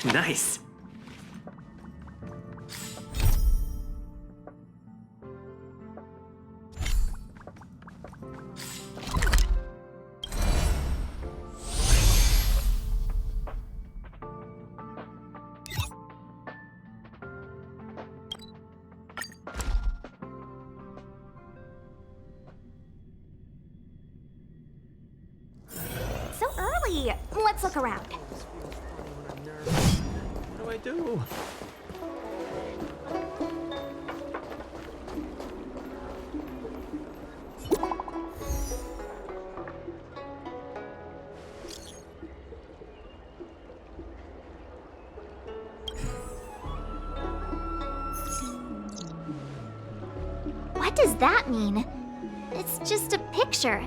Nice. So early. Let's look around. What do I do? What does that mean? It's just a picture.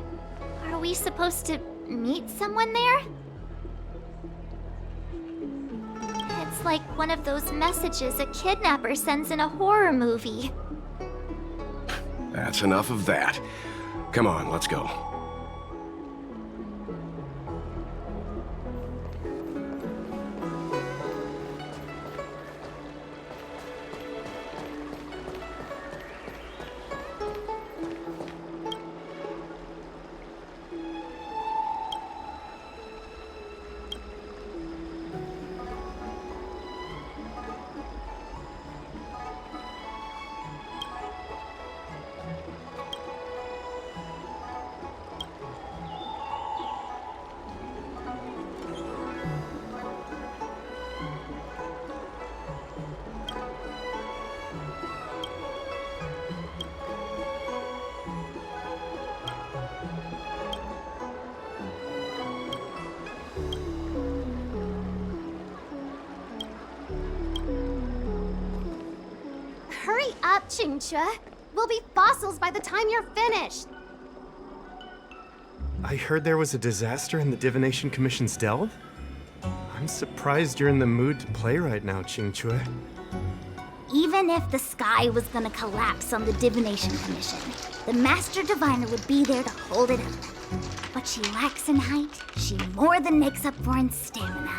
Are we supposed to meet someone there? It's like one of those messages a kidnapper sends in a horror movie. That's enough of that. Come on, let's go. Hurry up, Chingchua. We'll be fossils by the time you're finished. I heard there was a disaster in the Divination Commission's delve? I'm surprised you're in the mood to play right now, Chingchua. Even if the sky was gonna collapse on the Divination Commission, the Master Diviner would be there to hold it up. What she lacks in height, she more than makes up for in stamina.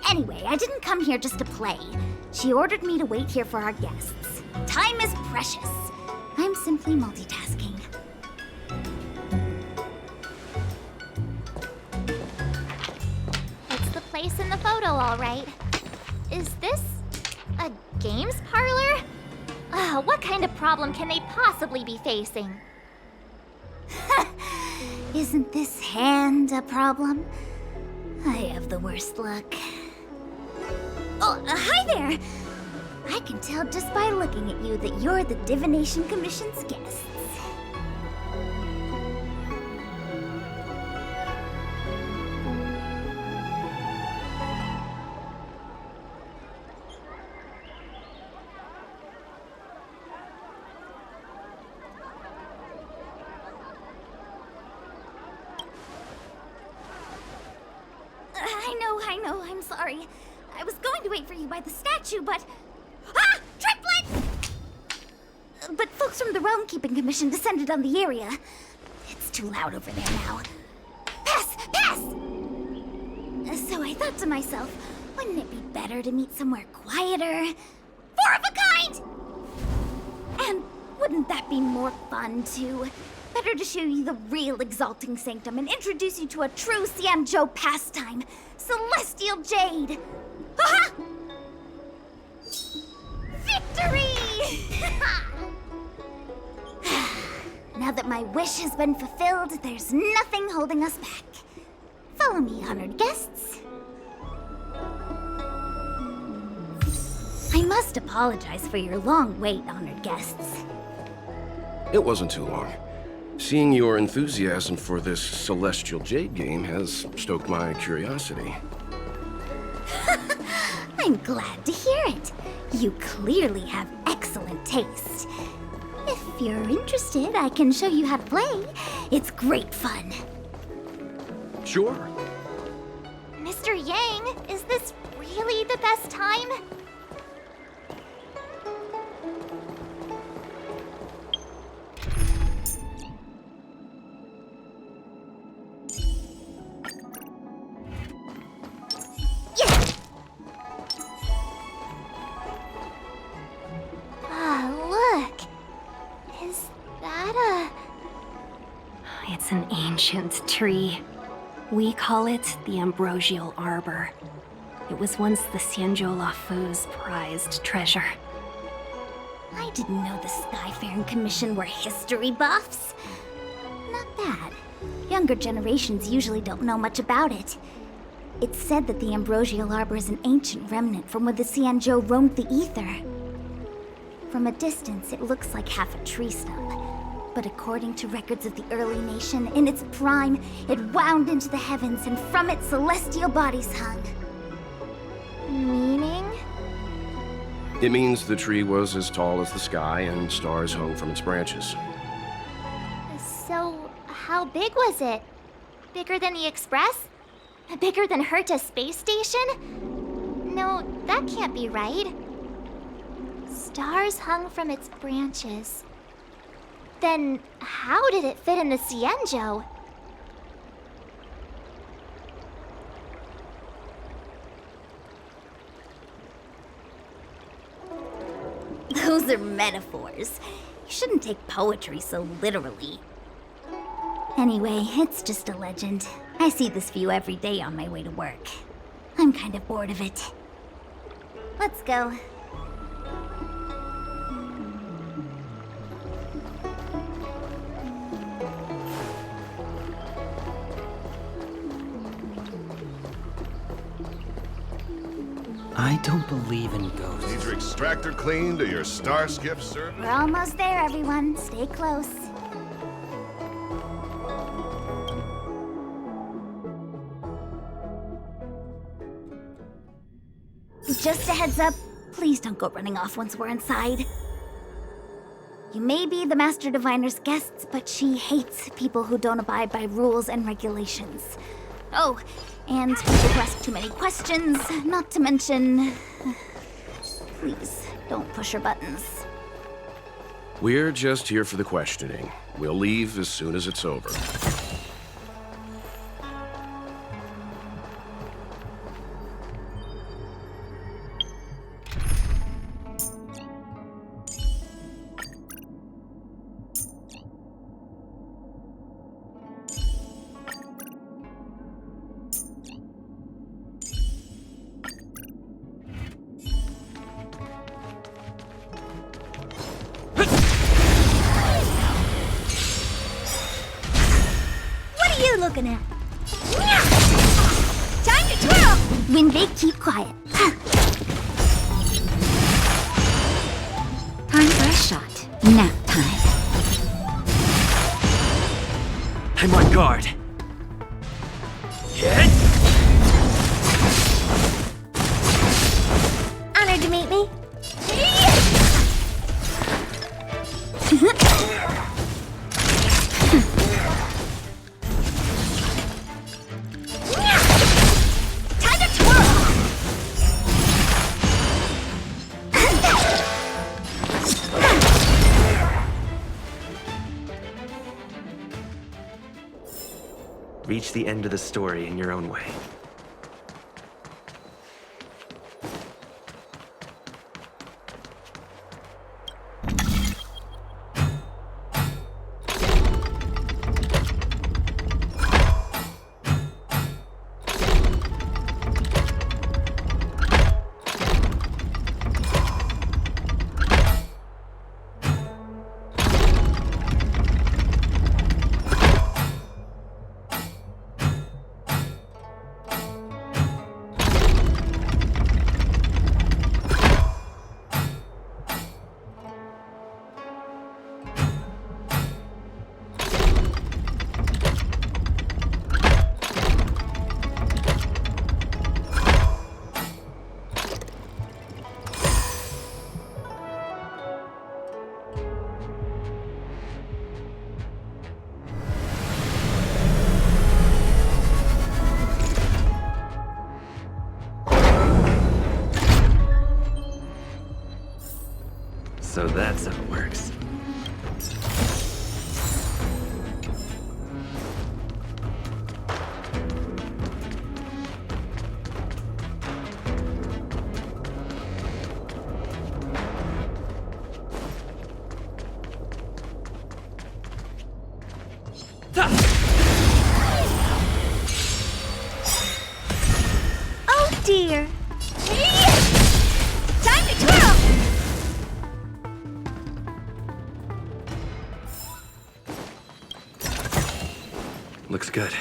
Anyway, I didn't come here just to play. She ordered me to wait here for our guests. Time is precious. I'm simply multitasking. It's the place in the photo, all right. Is this a games parlor? What kind of problem can they possibly be facing? Isn't this hand a problem? I have the worst luck. Oh, hi there! I can tell just by looking at you that you're the Divination Commission's guests. I know, I'm sorry. I was going to wait for you by the statue, but... Ah! Triplet! But folks from the Realm Keeping Commission descended on the area. It's too loud over there now. Pass! Pass! So I thought to myself, wouldn't it be better to meet somewhere quieter? Four of a kind! And wouldn't that be more fun, too? Better to show you the real Exalting Sanctum and introduce you to a true Xianzhou pastime, Celestial Jade! Ha-ha! Victory! Now that my wish has been fulfilled, there's nothing holding us back. Follow me, honored guests. I must apologize for your long wait, honored guests. It wasn't too long. Seeing your enthusiasm for this Celestial Jade game has stoked my curiosity. I'm glad to hear it. You clearly have excellent taste. If you're interested, I can show you how to play. It's great fun. Sure. Mr. Yang, is this really the best time? It's an ancient tree. We call it the Ambrosial Arbor. It was once the Xianzhou Lafu's prized treasure. I didn't know the Skyfaring Commission were history buffs. Not bad. Younger generations usually don't know much about it. It's said that the Ambrosial Arbor is an ancient remnant from when the Xianzhou roamed the ether. From a distance, it looks like half a tree stump. But according to records of the early nation, in its prime, it wound into the heavens and from it celestial bodies hung. Meaning? It means the tree was as tall as the sky and stars hung from its branches. So, how big was it? Bigger than the Express? Bigger than Herta's space station? No, that can't be right. Stars hung from its branches. Then, how did it fit in the Xianzhou? Those are metaphors. You shouldn't take poetry so literally. Anyway, it's just a legend. I see this view every day on my way to work. I'm kind of bored of it. Let's go. I don't believe in ghosts. Need your extractor cleaned or your starship served? We're almost there, everyone. Stay close. Just a heads up, please don't go running off once we're inside. You may be the Master Diviner's guests, but she hates people who don't abide by rules and regulations. Oh, and people who ask too many questions, not to mention... Please, don't push her buttons. We're just here for the questioning. We'll leave as soon as it's over. Looking at. Time to twirl! When they keep quiet. Time for a shot. Nap time. I'm on guard. Honored to meet me. Reach the end of the story in your own way. So that's how it works. Ha! Looks good.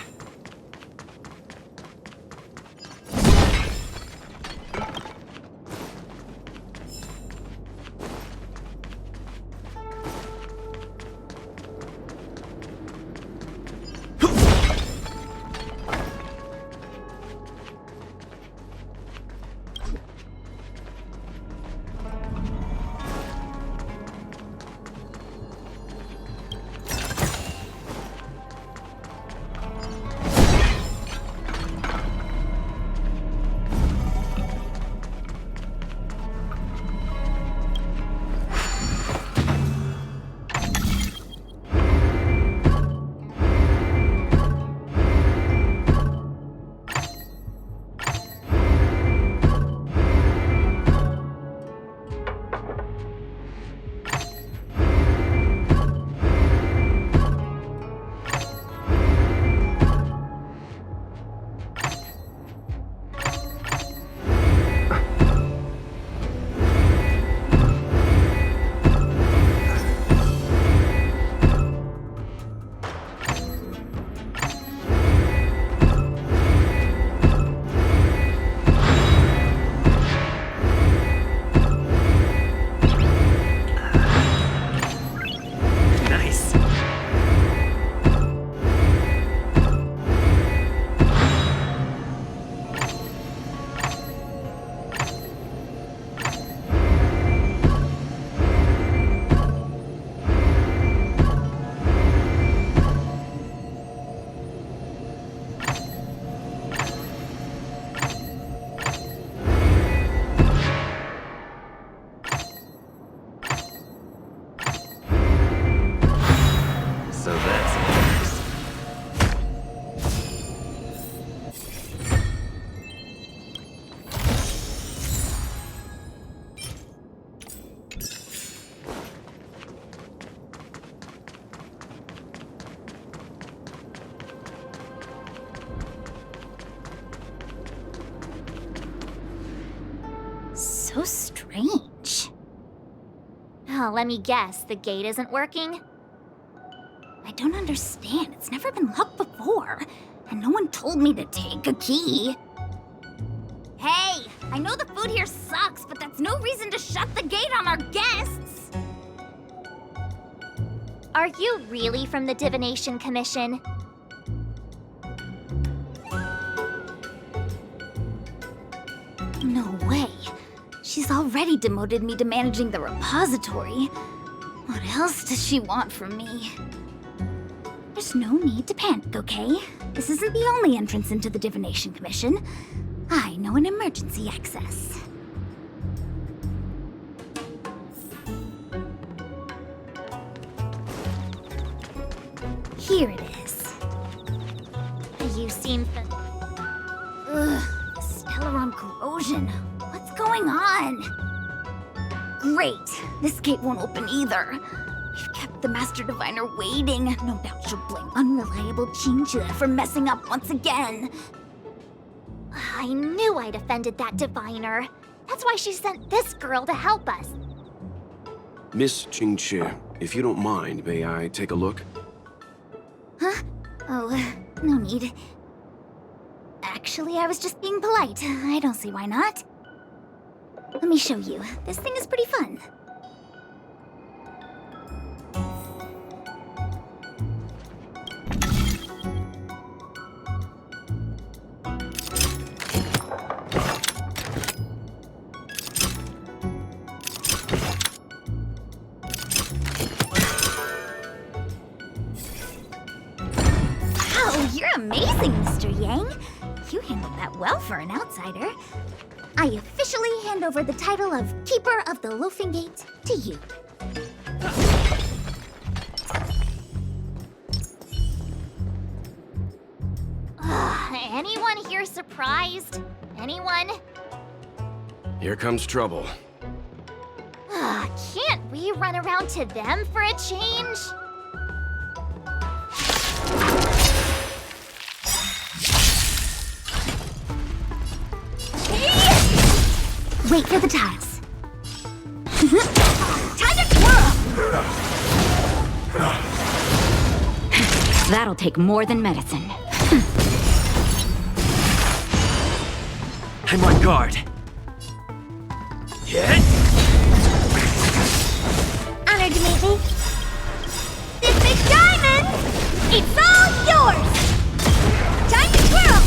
So strange. Oh, let me guess, the gate isn't working? I don't understand. It's never been locked before. And no one told me to take a key. Hey, I know the food here sucks, but that's no reason to shut the gate on our guests. Are you really from the Divination Commission? No way. She's already demoted me to managing the repository. What else does she want from me? There's no need to panic, okay? This isn't the only entrance into the Divination Commission. I know an emergency access. Here it is. You seem Ugh, the Stellaron corrosion. What's going on? Great, this gate won't open either. We've kept the Master Diviner waiting. No doubt she'll blame unreliable Chinchilla for messing up once again. I knew I'd offended that diviner. That's why she sent this girl to help us. Miss Qingqi, if you don't mind, may I take a look? Huh? Oh, no need. Actually, I was just being polite. I don't see why not. Let me show you. This thing is pretty fun. Wow, you're amazing, Mr. Yang. You handled that well for an outsider. I officially hand over the title of Keeper of the Loafing Gate to you. Anyone here surprised? Anyone? Here comes trouble. Can't we run around to them for a change? Wait for the tiles. Time to twirl! That'll take more than medicine. I'm on guard. Hit! Honored to meet me. This big diamond! It's all yours! Time to twirl!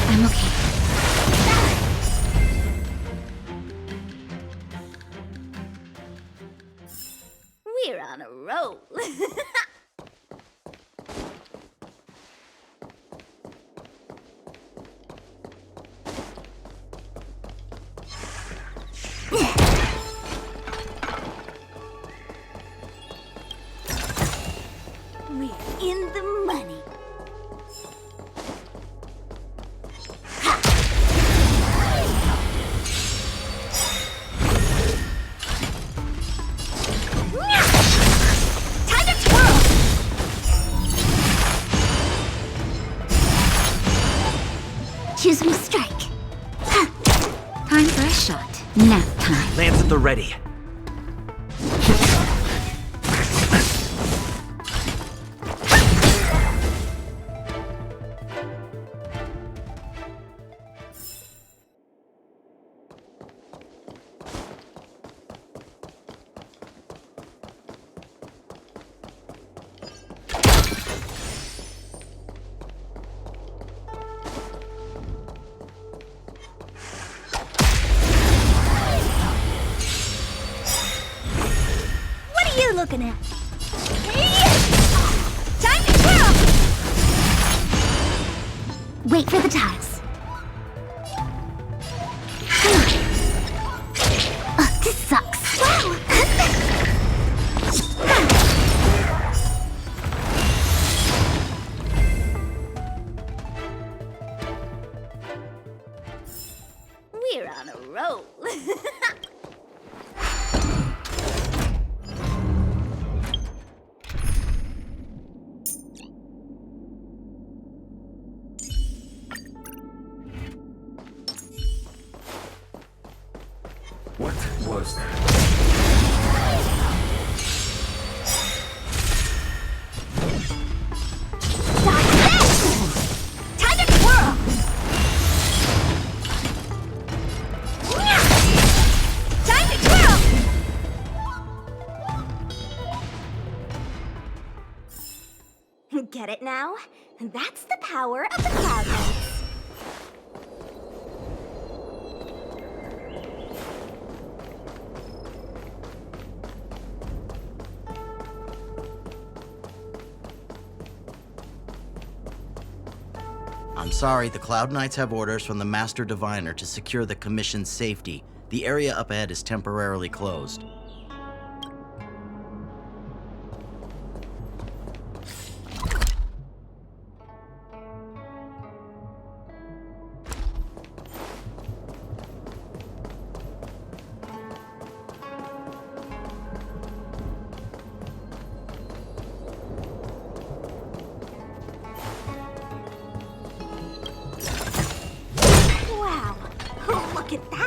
I'm okay. We're on a roll. We're in the money. Time to twirl! Choose me strike. Time for a shot. Nap time. Lands at the ready. What are you looking at? Time to twirl! Wait for the tiles. Ugh, this sucks. Wow! We're on a roll. What was that? Time to twirl! Time to twirl! Get it now? That's the power of the Cloud Knights. I'm sorry, the Cloud Knights have orders from the Master Diviner to secure the Commission's safety. The area up ahead is temporarily closed. Wow! Oh, look at that!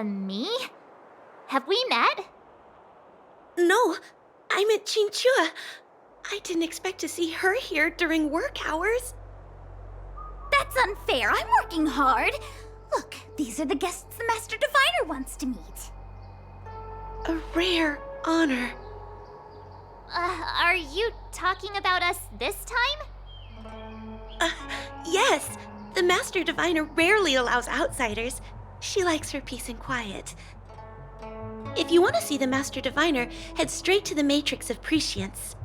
Me? Have we met? No, I meant Chinchua. I didn't expect to see her here during work hours. That's unfair. I'm working hard. Look, these are the guests the Master Diviner wants to meet. A rare honor. Are you talking about us this time? Yes. The Master Diviner rarely allows outsiders. She likes her peace and quiet. If you want to see the Master Diviner, head straight to the Matrix of Prescience.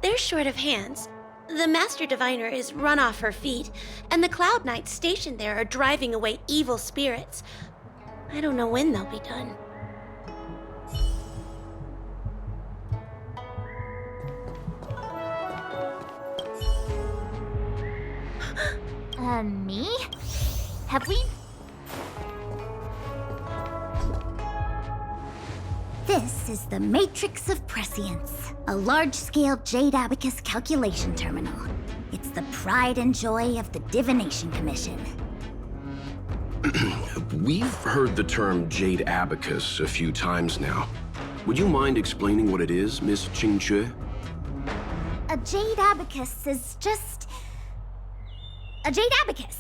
They're short of hands. The Master Diviner is run off her feet, and the Cloud Knights stationed there are driving away evil spirits. I don't know when they'll be done. Me? Have we? This is the Matrix of Prescience, a large-scale Jade Abacus calculation terminal. It's the pride and joy of the Divination Commission. We've heard the term Jade Abacus a few times now. Would you mind explaining what it is, Miss Qingque? A Jade Abacus is just... a Jade Abacus.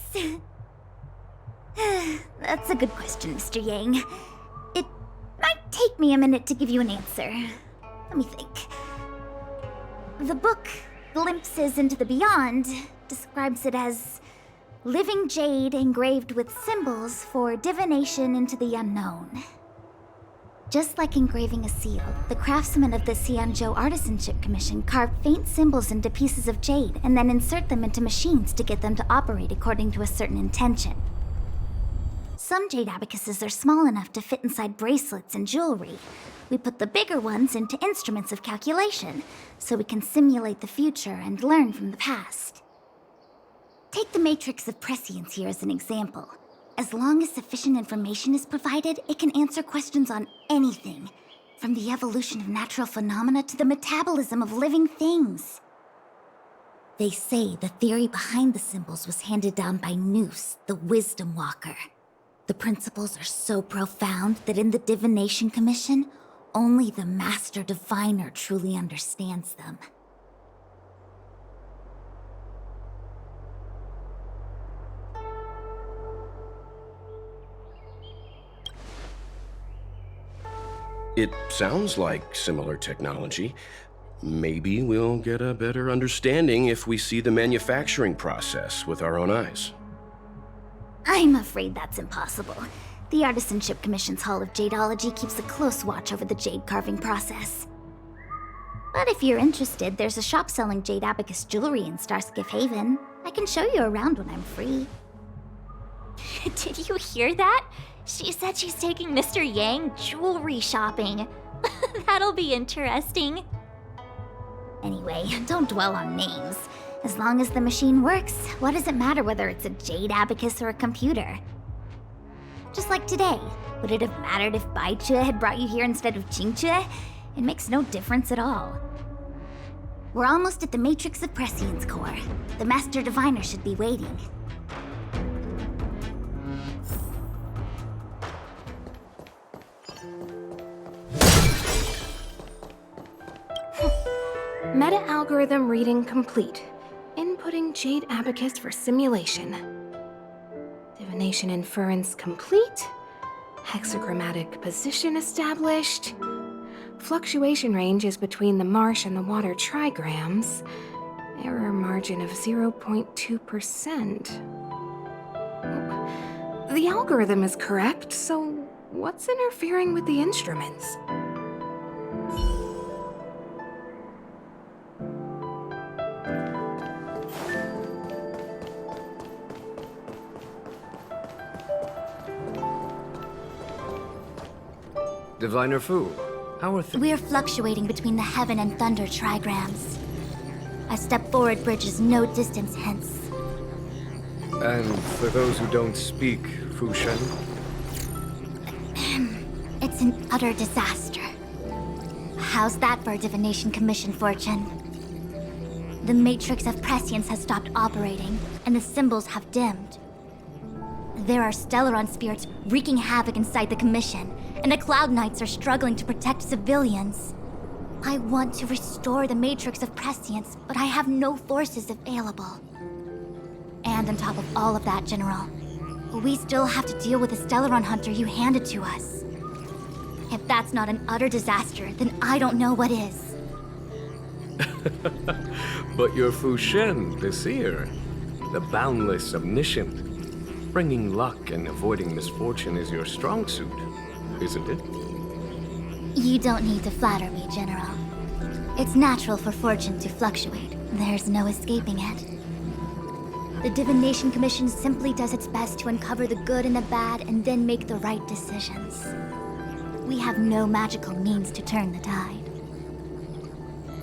That's a good question, Mr. Yang. It might take me a minute to give you an answer. Let me think. The book, Glimpses into the Beyond, describes it as living jade engraved with symbols for divination into the unknown. Just like engraving a seal, the craftsmen of the Xianzhou Artisanship Commission carve faint symbols into pieces of jade and then insert them into machines to get them to operate according to a certain intention. Some jade abacuses are small enough to fit inside bracelets and jewelry. We put the bigger ones into instruments of calculation, so we can simulate the future and learn from the past. Take the Matrix of Prescience here as an example. As long as sufficient information is provided, it can answer questions on anything, from the evolution of natural phenomena to the metabolism of living things. They say the theory behind the symbols was handed down by Noose, the Wisdom Walker. The principles are so profound that in the Divination Commission, only the Master Diviner truly understands them. It sounds like similar technology. Maybe we'll get a better understanding if we see the manufacturing process with our own eyes. I'm afraid that's impossible. The Artisanship Commission's Hall of Jadeology keeps a close watch over the jade carving process. But if you're interested, there's a shop selling jade abacus jewelry in Starskiff Haven. I can show you around when I'm free. Did you hear that? She said she's taking Mr. Yang jewelry shopping. That'll be interesting. Anyway, don't dwell on names. As long as the machine works, what does it matter whether it's a jade abacus or a computer? Just like today, would it have mattered if Baichue had brought you here instead of Qingque? It makes no difference at all. We're almost at the Matrix of Prescience core. The Master Diviner should be waiting. Meta-algorithm reading complete. Inputting Jade Abacus for simulation. Divination inference complete. Hexagrammatic position established. Fluctuation range is between the marsh and the water trigrams. Error margin of 0.2%. The algorithm is correct, so what's interfering with the instruments? Diviner Fu, how are things? We're fluctuating between the heaven and thunder trigrams. A step forward bridges no distance hence. And for those who don't speak Fushen? It's an utter disaster. How's that for a Divination Commission fortune? The Matrix of Prescience has stopped operating, and the symbols have dimmed. There are Stellaron spirits wreaking havoc inside the Commission, and the Cloud Knights are struggling to protect civilians. I want to restore the Matrix of Prescience, but I have no forces available. And on top of all of that, General, we still have to deal with the Stellaron Hunter you handed to us. If that's not an utter disaster, then I don't know what is. But you're Fu Shen, the seer. The boundless, omniscient. Bringing luck and avoiding misfortune is your strong suit, isn't it? You don't need to flatter me, General. It's natural for fortune to fluctuate. There's no escaping it. The Divination Commission simply does its best to uncover the good and the bad and then make the right decisions. We have no magical means to turn the tide.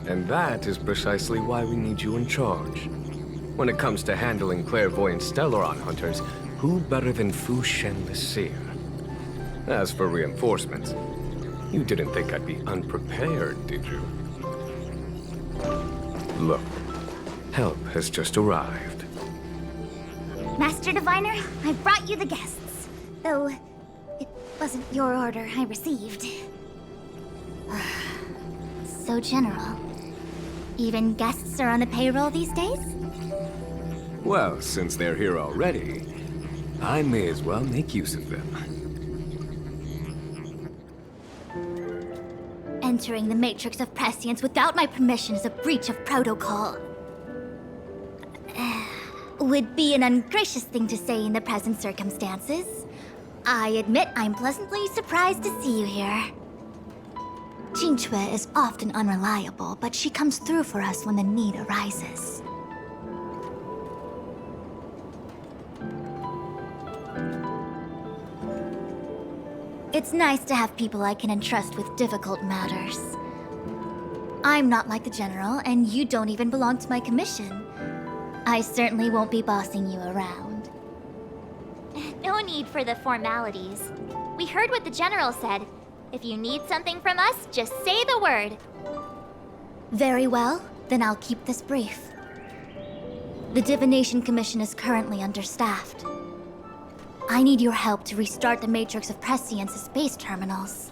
And that is precisely why we need you in charge. When it comes to handling clairvoyant Stellaron hunters, who better than Fu Shen the Seer? As for reinforcements, you didn't think I'd be unprepared, did you? Look, help has just arrived. Master Diviner, I brought you the guests. Though, it wasn't your order I received. So, General, even guests are on the payroll these days? Well, since they're here already, I may as well make use of them. Entering the Matrix of Prescience without my permission is a breach of protocol. Would be an ungracious thing to say in the present circumstances. I admit I'm pleasantly surprised to see you here. Qingque is often unreliable, but she comes through for us when the need arises. It's nice to have people I can entrust with difficult matters. I'm not like the General, and you don't even belong to my commission. I certainly won't be bossing you around. No need for the formalities. We heard what the General said. If you need something from us, just say the word. Very well, then I'll keep this brief. The Divination Commission is currently understaffed. I need your help to restart the Matrix of Prescience's space terminals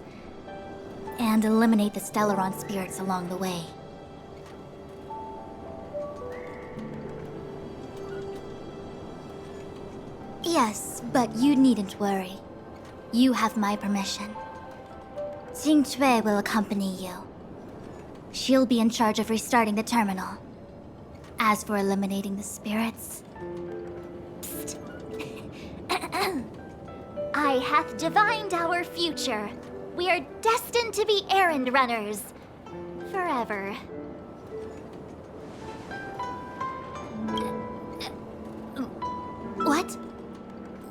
and eliminate the Stellaron spirits along the way. Yes, but you needn't worry. You have my permission. Qingque will accompany you. She'll be in charge of restarting the terminal. As for eliminating the spirits... I hath divined our future. We are destined to be errand runners. Forever. What?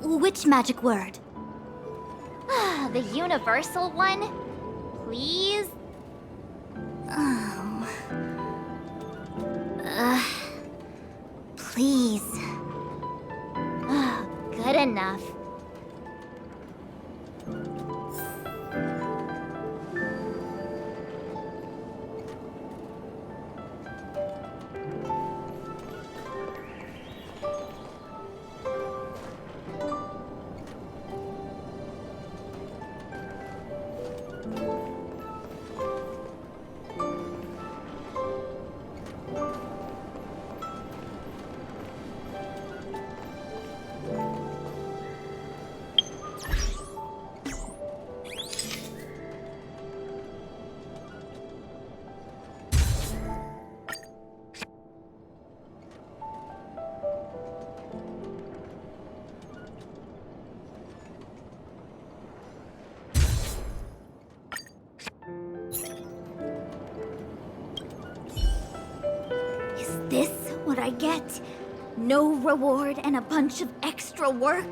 Which magic word? The universal one? Please? Oh. Please. Good enough. This what I get? No reward and a bunch of extra work?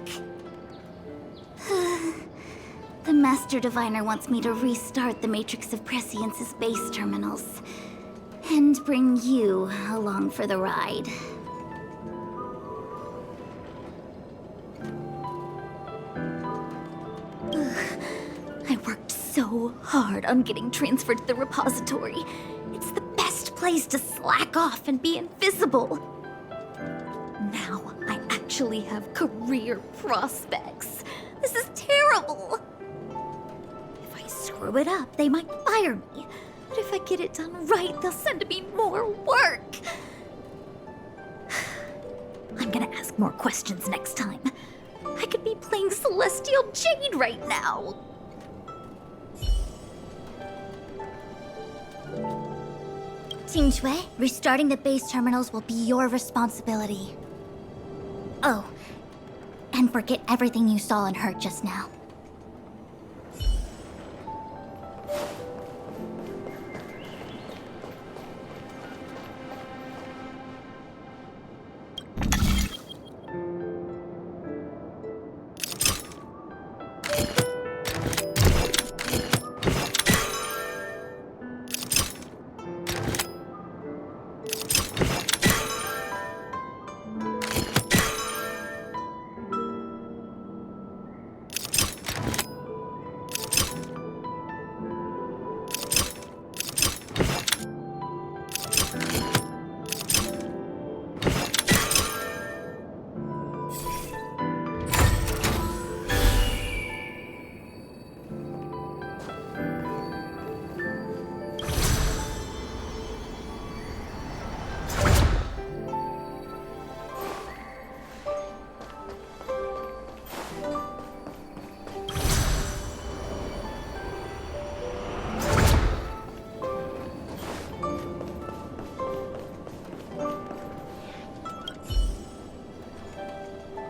The Master Diviner wants me to restart the Matrix of Prescience's base terminals. And bring you along for the ride. I worked so hard on getting transferred to the repository. It's the best place to slack off and be invisible. Now I actually have career prospects. This is terrible. screw it up, they might fire me. But if I get it done right, they'll send me more work. I'm gonna ask more questions next time. I could be playing Celestial Jade right now. Team Shui, restarting the base terminals will be your responsibility. Oh, and forget everything you saw and heard just now.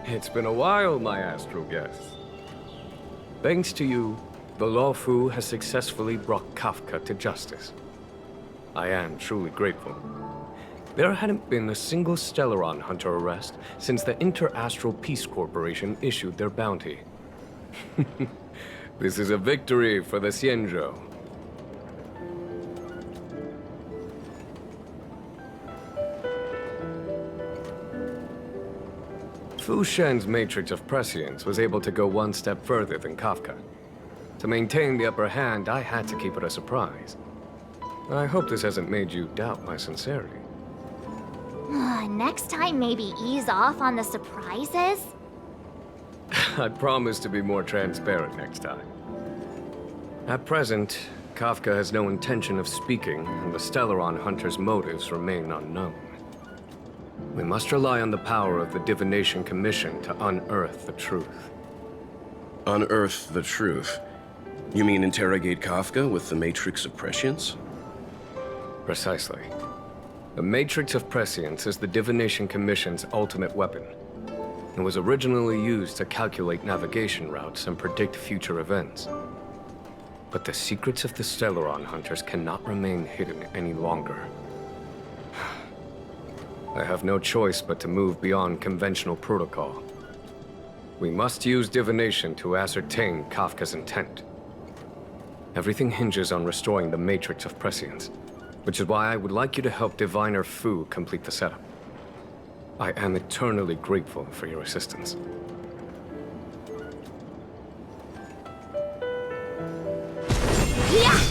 It's been a while, my astral guests. Thanks to you, the Lawfu has successfully brought Kafka to justice. I am truly grateful. There hadn't been a single Stellaron hunter arrest since the Inter-Astral Peace Corporation issued their bounty. This is a victory for the Xianzhou. Fu Shen's matrix of prescience was able to go one step further than Kafka. To maintain the upper hand, I had to keep it a surprise. I hope this hasn't made you doubt my sincerity. Next time, maybe ease off on the surprises? I promise to be more transparent next time. At present, Kafka has no intention of speaking, and the Stellaron hunter's motives remain unknown. We must rely on the power of the Divination Commission to unearth the truth. Unearth the truth? You mean interrogate Kafka with the Matrix of Prescience? Precisely. The Matrix of Prescience is the Divination Commission's ultimate weapon. It was originally used to calculate navigation routes and predict future events. But the secrets of the Stellaron hunters cannot remain hidden any longer. I have no choice but to move beyond conventional protocol. We must use divination to ascertain Kafka's intent. Everything hinges on restoring the Matrix of Prescience, which is why I would like you to help Diviner Fu complete the setup. I am eternally grateful for your assistance. Yeah!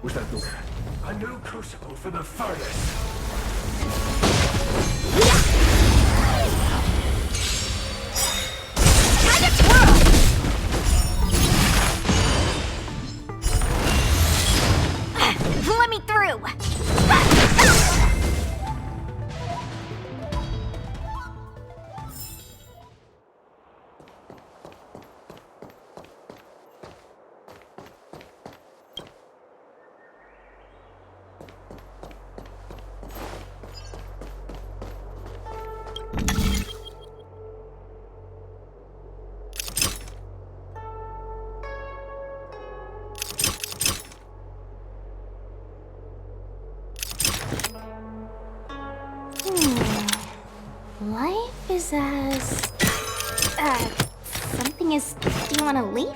A new crucible for the furnace. Time to twirl! Let me through! Life is as... something is stew on a leaf?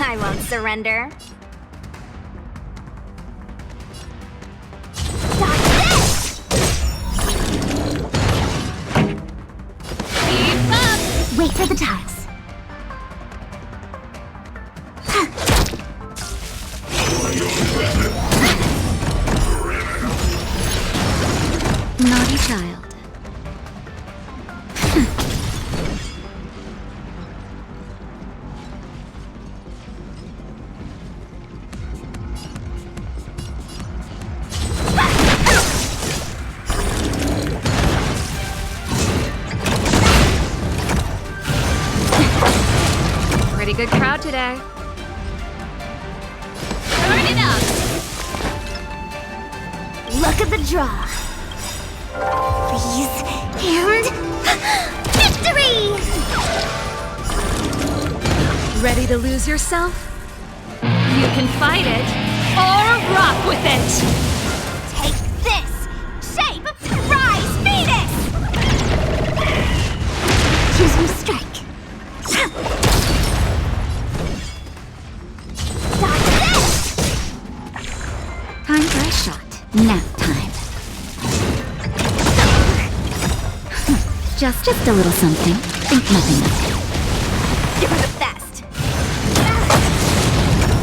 I won't surrender. Keep up! Wait for the tiles. Naughty child. Pretty good crowd today. Turn it up! Look at the draw. Freeze and victory! Ready to lose yourself? You can fight it or rock with it! Take this! Shape of Rise Venus! Choose your strike. Dodge this! Time for a shot. Nap time. Just a little something. Think nothing of it. You're the best!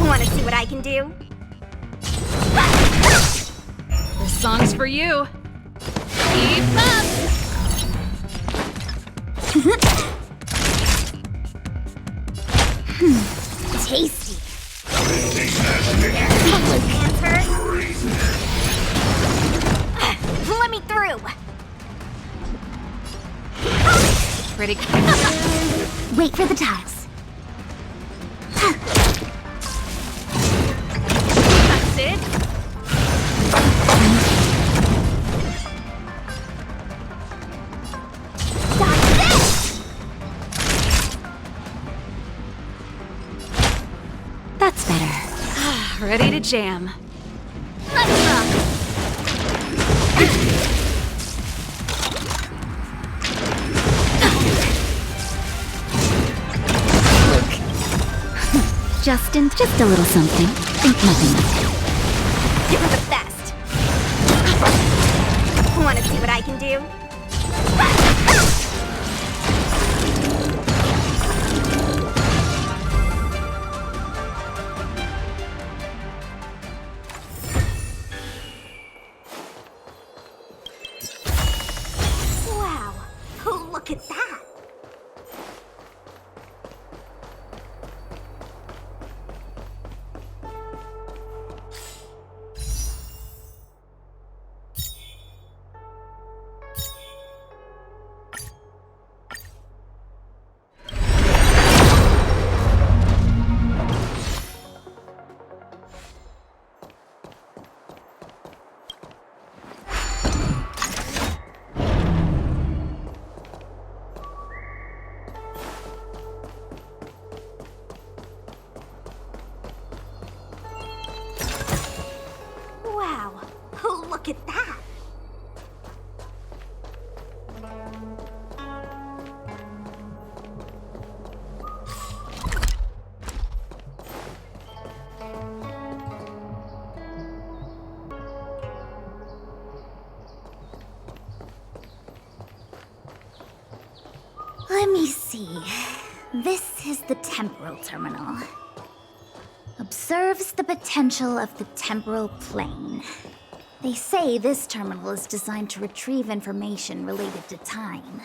Wanna see what I can do? This song's for you. Keep up! Tasty! Let me through! Pretty. Wait for the tiles. That's it. Dodge this! That's better. Ready to jam. Let's rock! Just a little something. Think nothing of it. You're the best! Wanna see what I can do? Let me see. This is the temporal terminal. Observes the potential of the temporal plane. They say this terminal is designed to retrieve information related to time.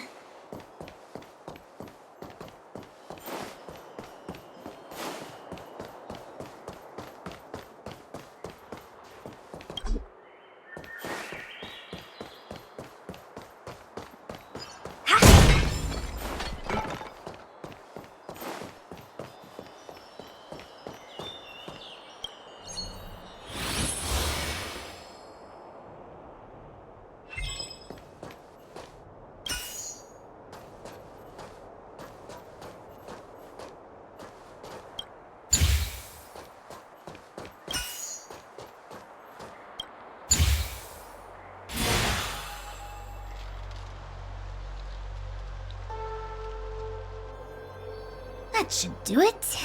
That should do it.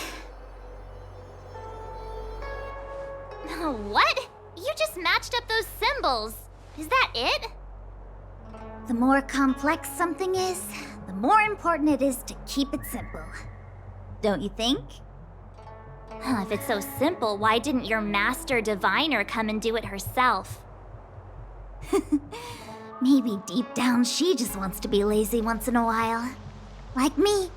What? You just matched up those symbols. Is that it? The more complex something is, the more important it is to keep it simple. Don't you think? If it's so simple, why didn't your master diviner come and do it herself? Maybe deep down she just wants to be lazy once in a while. Like me.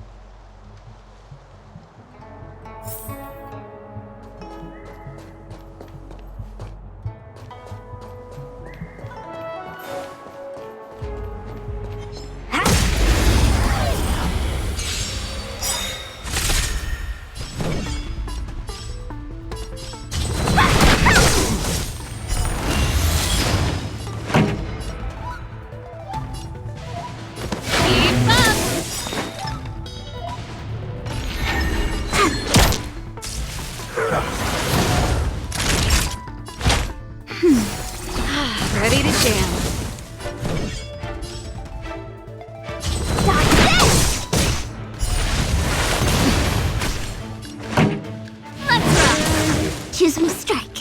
Ready to jam. Let's rock! Choose me strike.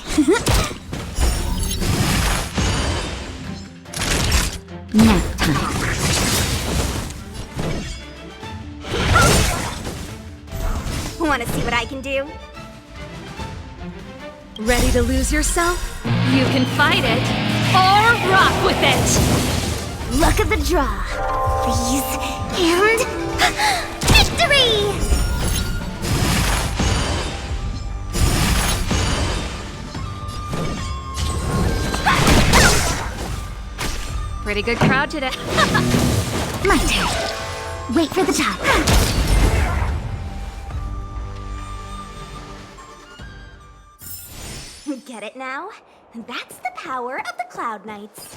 Nap time. Want to see what I can do? Ready to lose yourself? You can fight it or rock with it! Luck of the draw. Please. And... victory! Pretty good crowd today. My turn. Wait for the time. Get it now? That's the power of the Cloud Knights.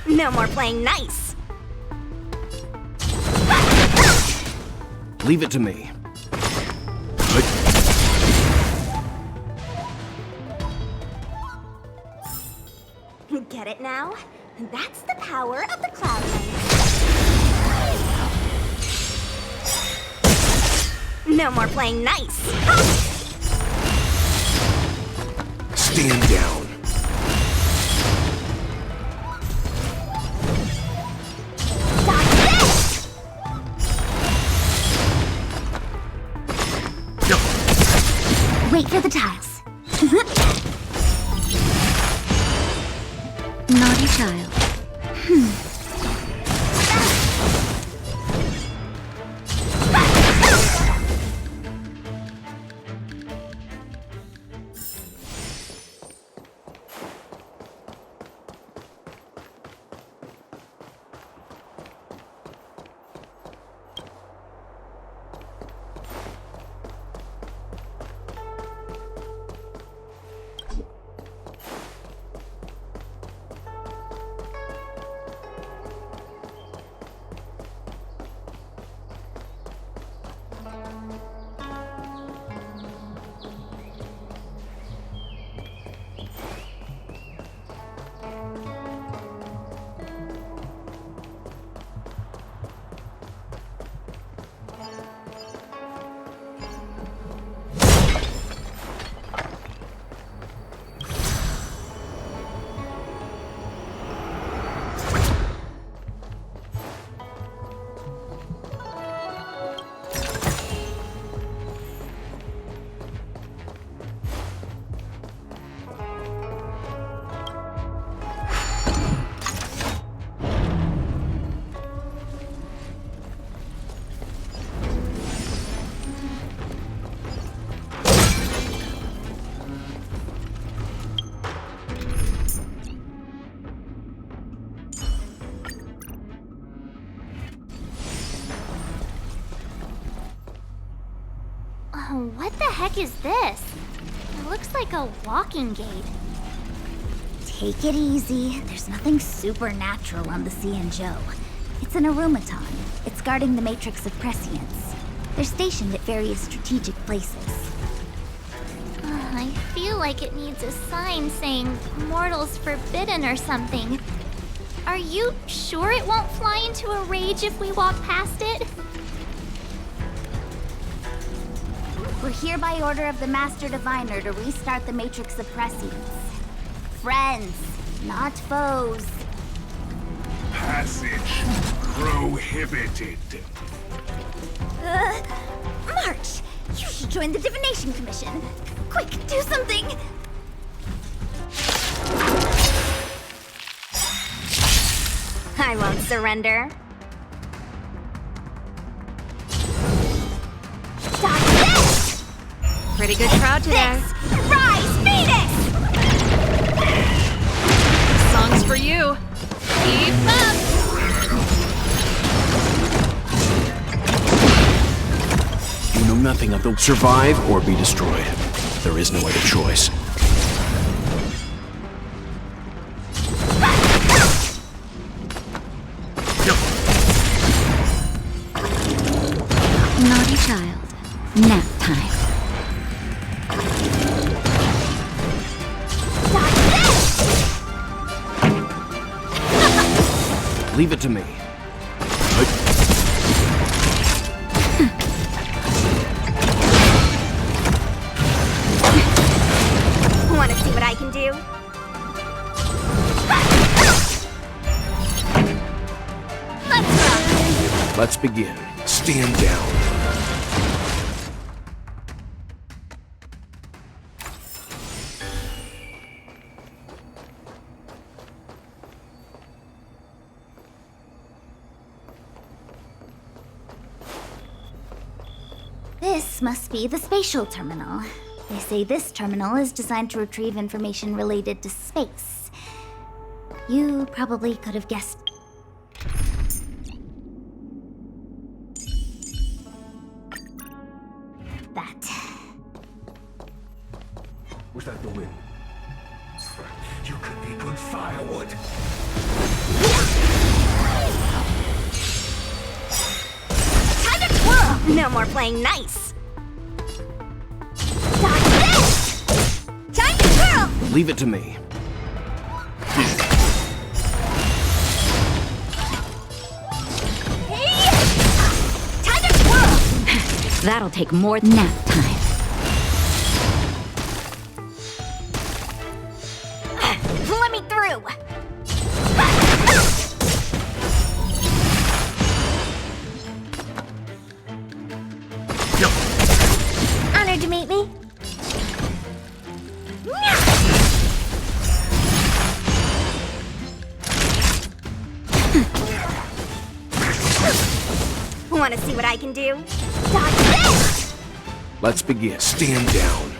No more playing nice. Leave it to me. Get it now? That's the power of the Cloud Knight. No more playing nice. Stand down. Wait for the tiles. Naughty child. What the heck is this? It looks like a walking gate. Take it easy. There's nothing supernatural on the Cianjo. It's an aromaton. It's guarding the matrix of prescience. They're stationed at various strategic places. I feel like it needs a sign saying mortals forbidden or something. Are you sure it won't fly into a rage if we walk past it? We're here by order of the Master Diviner to restart the Matrix of Prescience. Friends, not foes. Passage prohibited. March! You should join the Divination Commission. Quick, do something! I won't surrender. Pretty good crowd today. Rise, Phoenix! Songs for you. Keep up! You know nothing of the survive or be destroyed. There is no other choice. Naughty child. Nap time. Leave it to me. Want to see what I can do? Let's rock! Let's begin. Stand down. This must be the spatial terminal. They say this terminal is designed to retrieve information related to space. You probably could have guessed. That. Was that the wind? You could be good firewood. Time to twirl! No more playing nice. Dodge this! Time to twirl! Leave it to me. Time to twirl! That'll take more than nap time. Let me through! Honored to meet me. Want to see what I can do? Dodge this! Let's begin. Stand down.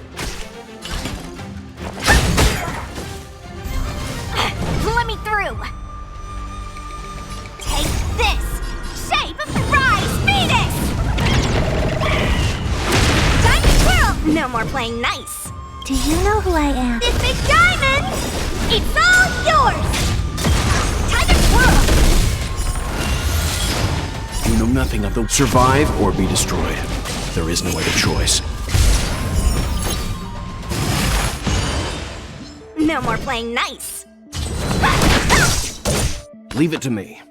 Let me through! Take this! Shape of the Rise Phoenix! Time to twirl! No more playing nice. Do you know who I am? This big diamond! It's all yours! Time to twirl! You know nothing of the survive or be destroyed. There is no other choice. No more playing nice. Leave it to me.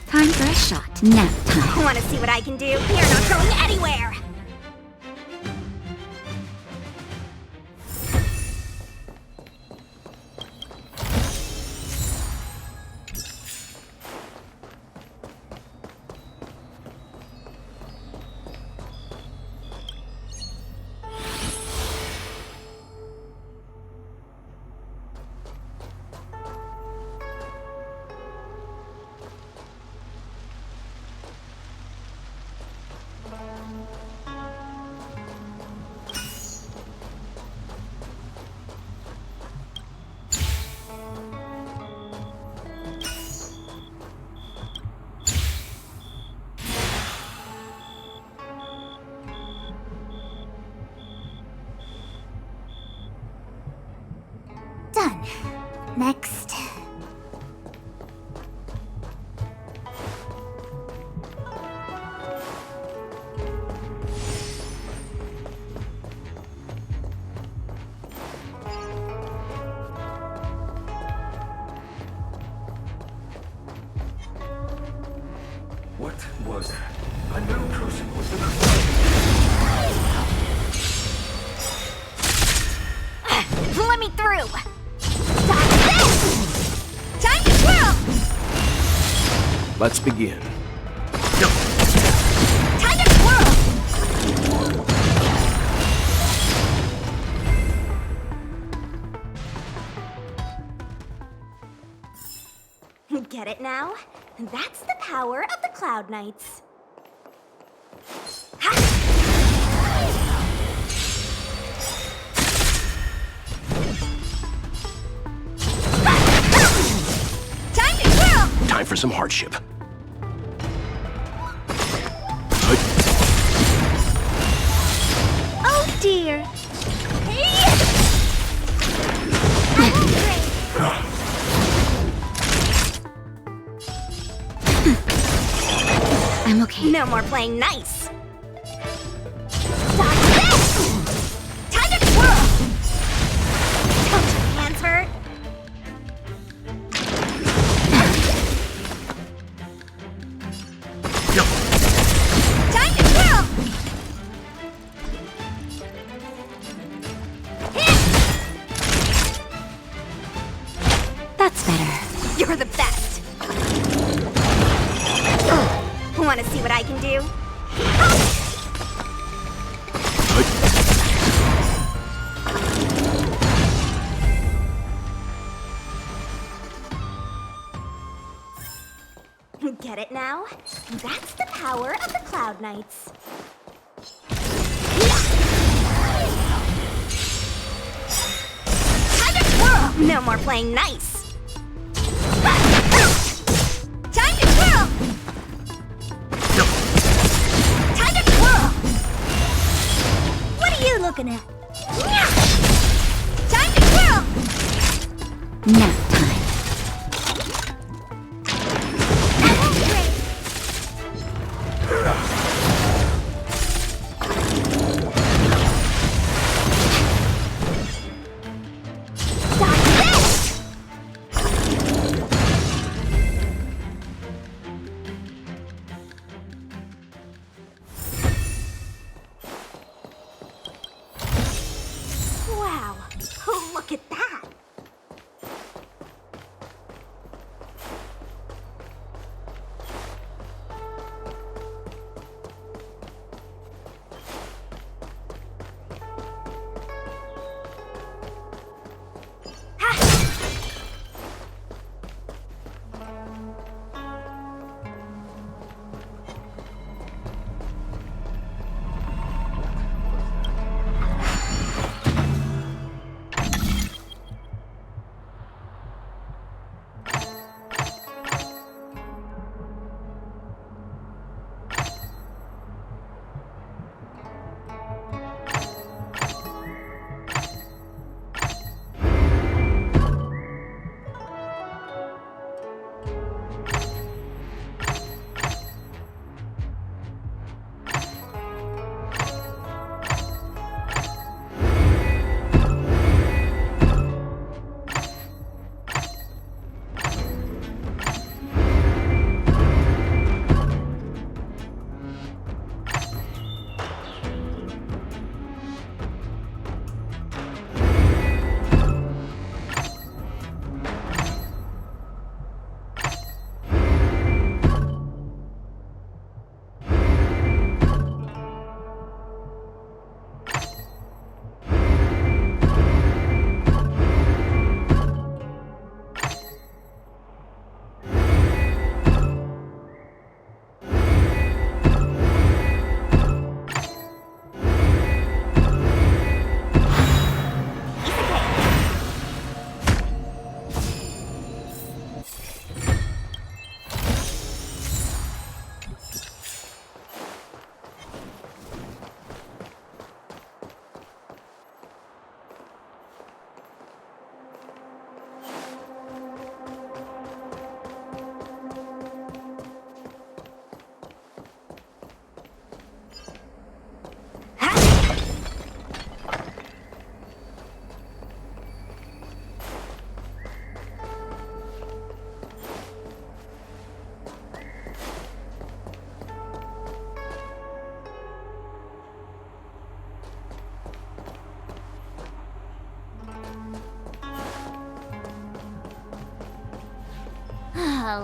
Time for a shot. Nap time. Want to see what I can do? You're not going anywhere! Done. Next. What was that? A metal crucible was the Let me through! Dodge this! Time to twirl! Let's begin. Time to twirl! Get it now? That's the power of the Cloud Knights. Ha! Time to twirl! Time for some hardship. Oh dear. I'm okay. No more playing nice. Dodge this! Time to twirl! Want to see what I can do? Get it now? That's the power of the Cloud Knights. Time to twirl! No more playing nice. Time to twirl! Time to twirl! What are you looking at? Time to twirl! Nap time. Wow, look at that!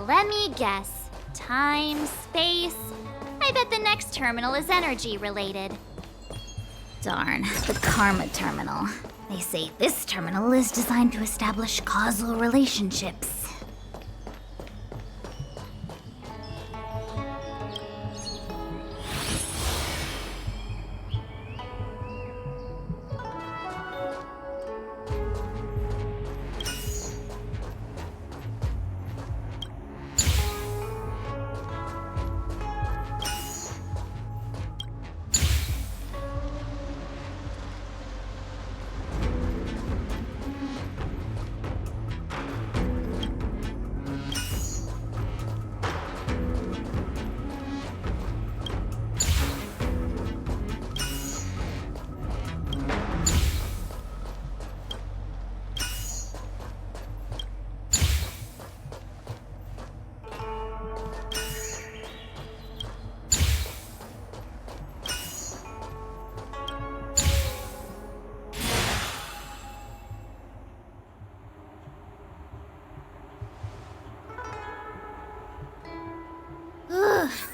Let me guess. Time, space. I bet the next terminal is energy related. Darn, the Karma Terminal. They say this terminal is designed to establish causal relationships.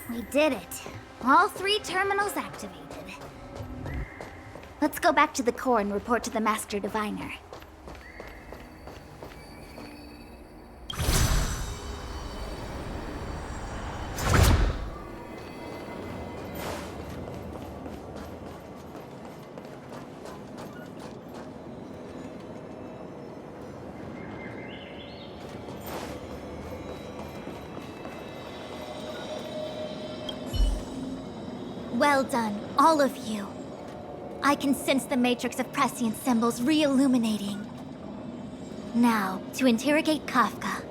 We did it. All 3 terminals activated. Let's go back to the core and report to the Master Diviner. Well done, all of you. I can sense the matrix of prescient symbols re-illuminating. Now, to interrogate Kafka.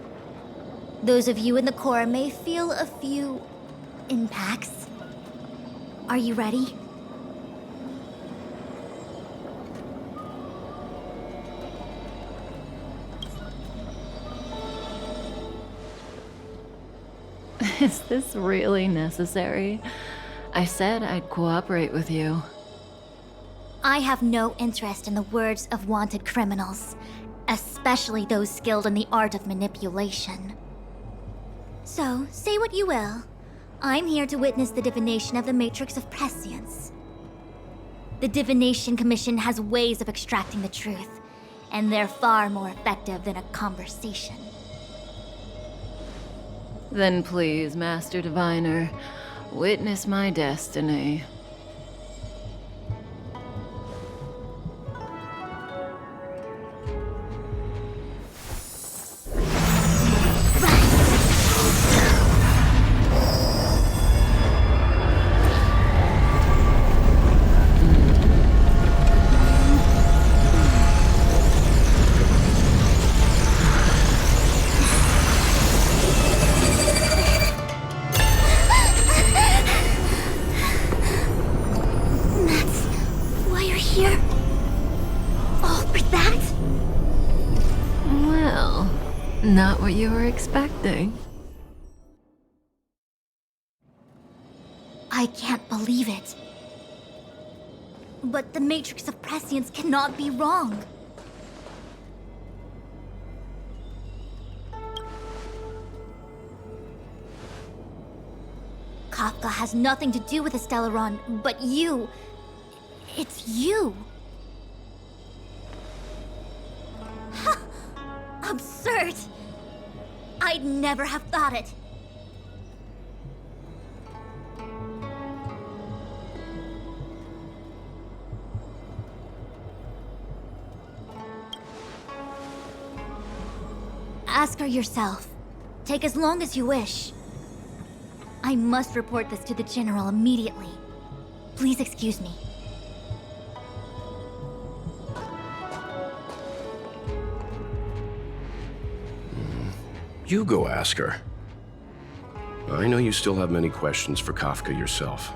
Those of you in the core may feel a few impacts. Are you ready? Is this really necessary? I said I'd cooperate with you. I have no interest in the words of wanted criminals, especially those skilled in the art of manipulation. So, say what you will. I'm here to witness the divination of the Matrix of Prescience. The Divination Commission has ways of extracting the truth, and they're far more effective than a conversation. Then please, Master Diviner, witness my destiny. Not what you were expecting. I can't believe it. But the Matrix of Prescience cannot be wrong. Kafka has nothing to do with the Stellaron, but you... It's you. Absurd! I'd never have thought it. Ask her yourself. Take as long as you wish. I must report this to the General immediately. Please excuse me. You go ask her. I know you still have many questions for Kafka yourself.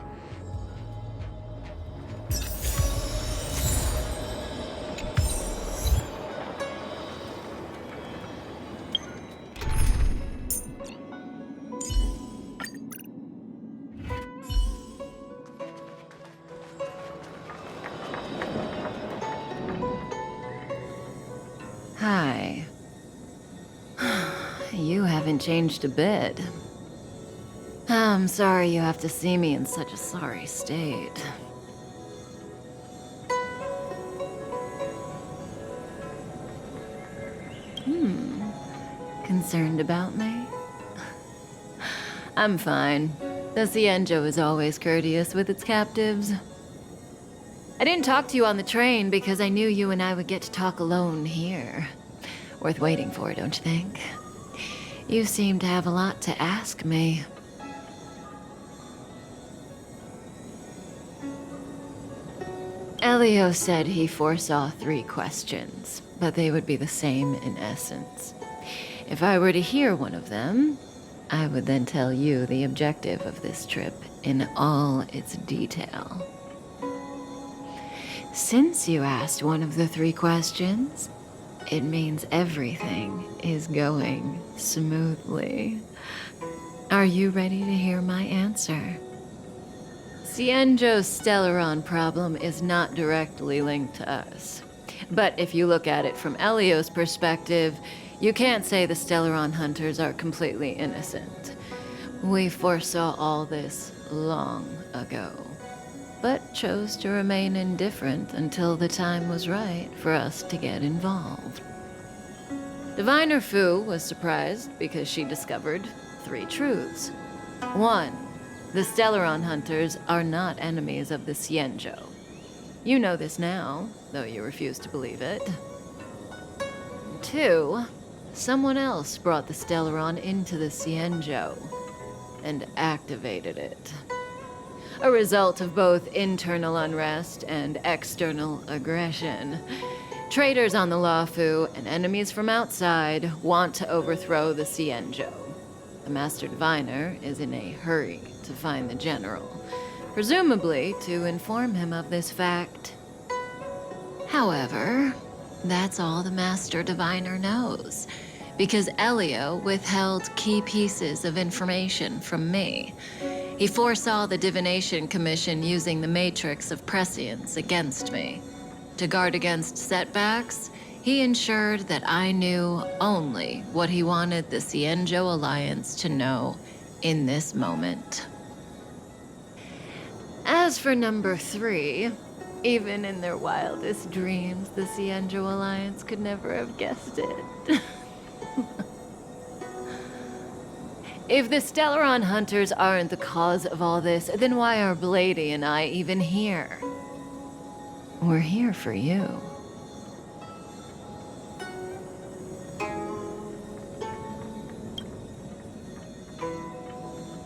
Hi. You haven't changed a bit. I'm sorry you have to see me in such a sorry state. Concerned about me? I'm fine. The Cienjo is always courteous with its captives. I didn't talk to you on the train because I knew you and I would get to talk alone here. Worth waiting for, don't you think? You seem to have a lot to ask me. Elio said he foresaw 3 questions, but they would be the same in essence. If I were to hear one of them, I would then tell you the objective of this trip in all its detail. Since you asked one of the 3 questions, it means everything is going smoothly. Are you ready to hear my answer? Cienjo's Stellaron problem is not directly linked to us. But if you look at it from Elio's perspective, you can't say the Stellaron hunters are completely innocent. We foresaw all this long ago, but chose to remain indifferent until the time was right for us to get involved. Diviner Fu was surprised because she discovered 3 truths. 1. The Stellaron hunters are not enemies of the Xianzhou. You know this now, though you refuse to believe it. 2. Someone else brought the Stellaron into the Xianzhou and activated it. A result of both internal unrest and external aggression. Traitors on the Luofu and enemies from outside want to overthrow the Xianzhou. The Master Diviner is in a hurry to find the General, presumably to inform him of this fact. However, that's all the Master Diviner knows, because Elio withheld key pieces of information from me. He foresaw the Divination Commission using the Matrix of Prescience against me. To guard against setbacks, he ensured that I knew only what he wanted the Xianzhou Alliance to know in this moment. As for number 3, even in their wildest dreams, the Xianzhou Alliance could never have guessed it. If the Stellaron hunters aren't the cause of all this, then why are Blady and I even here? We're here for you.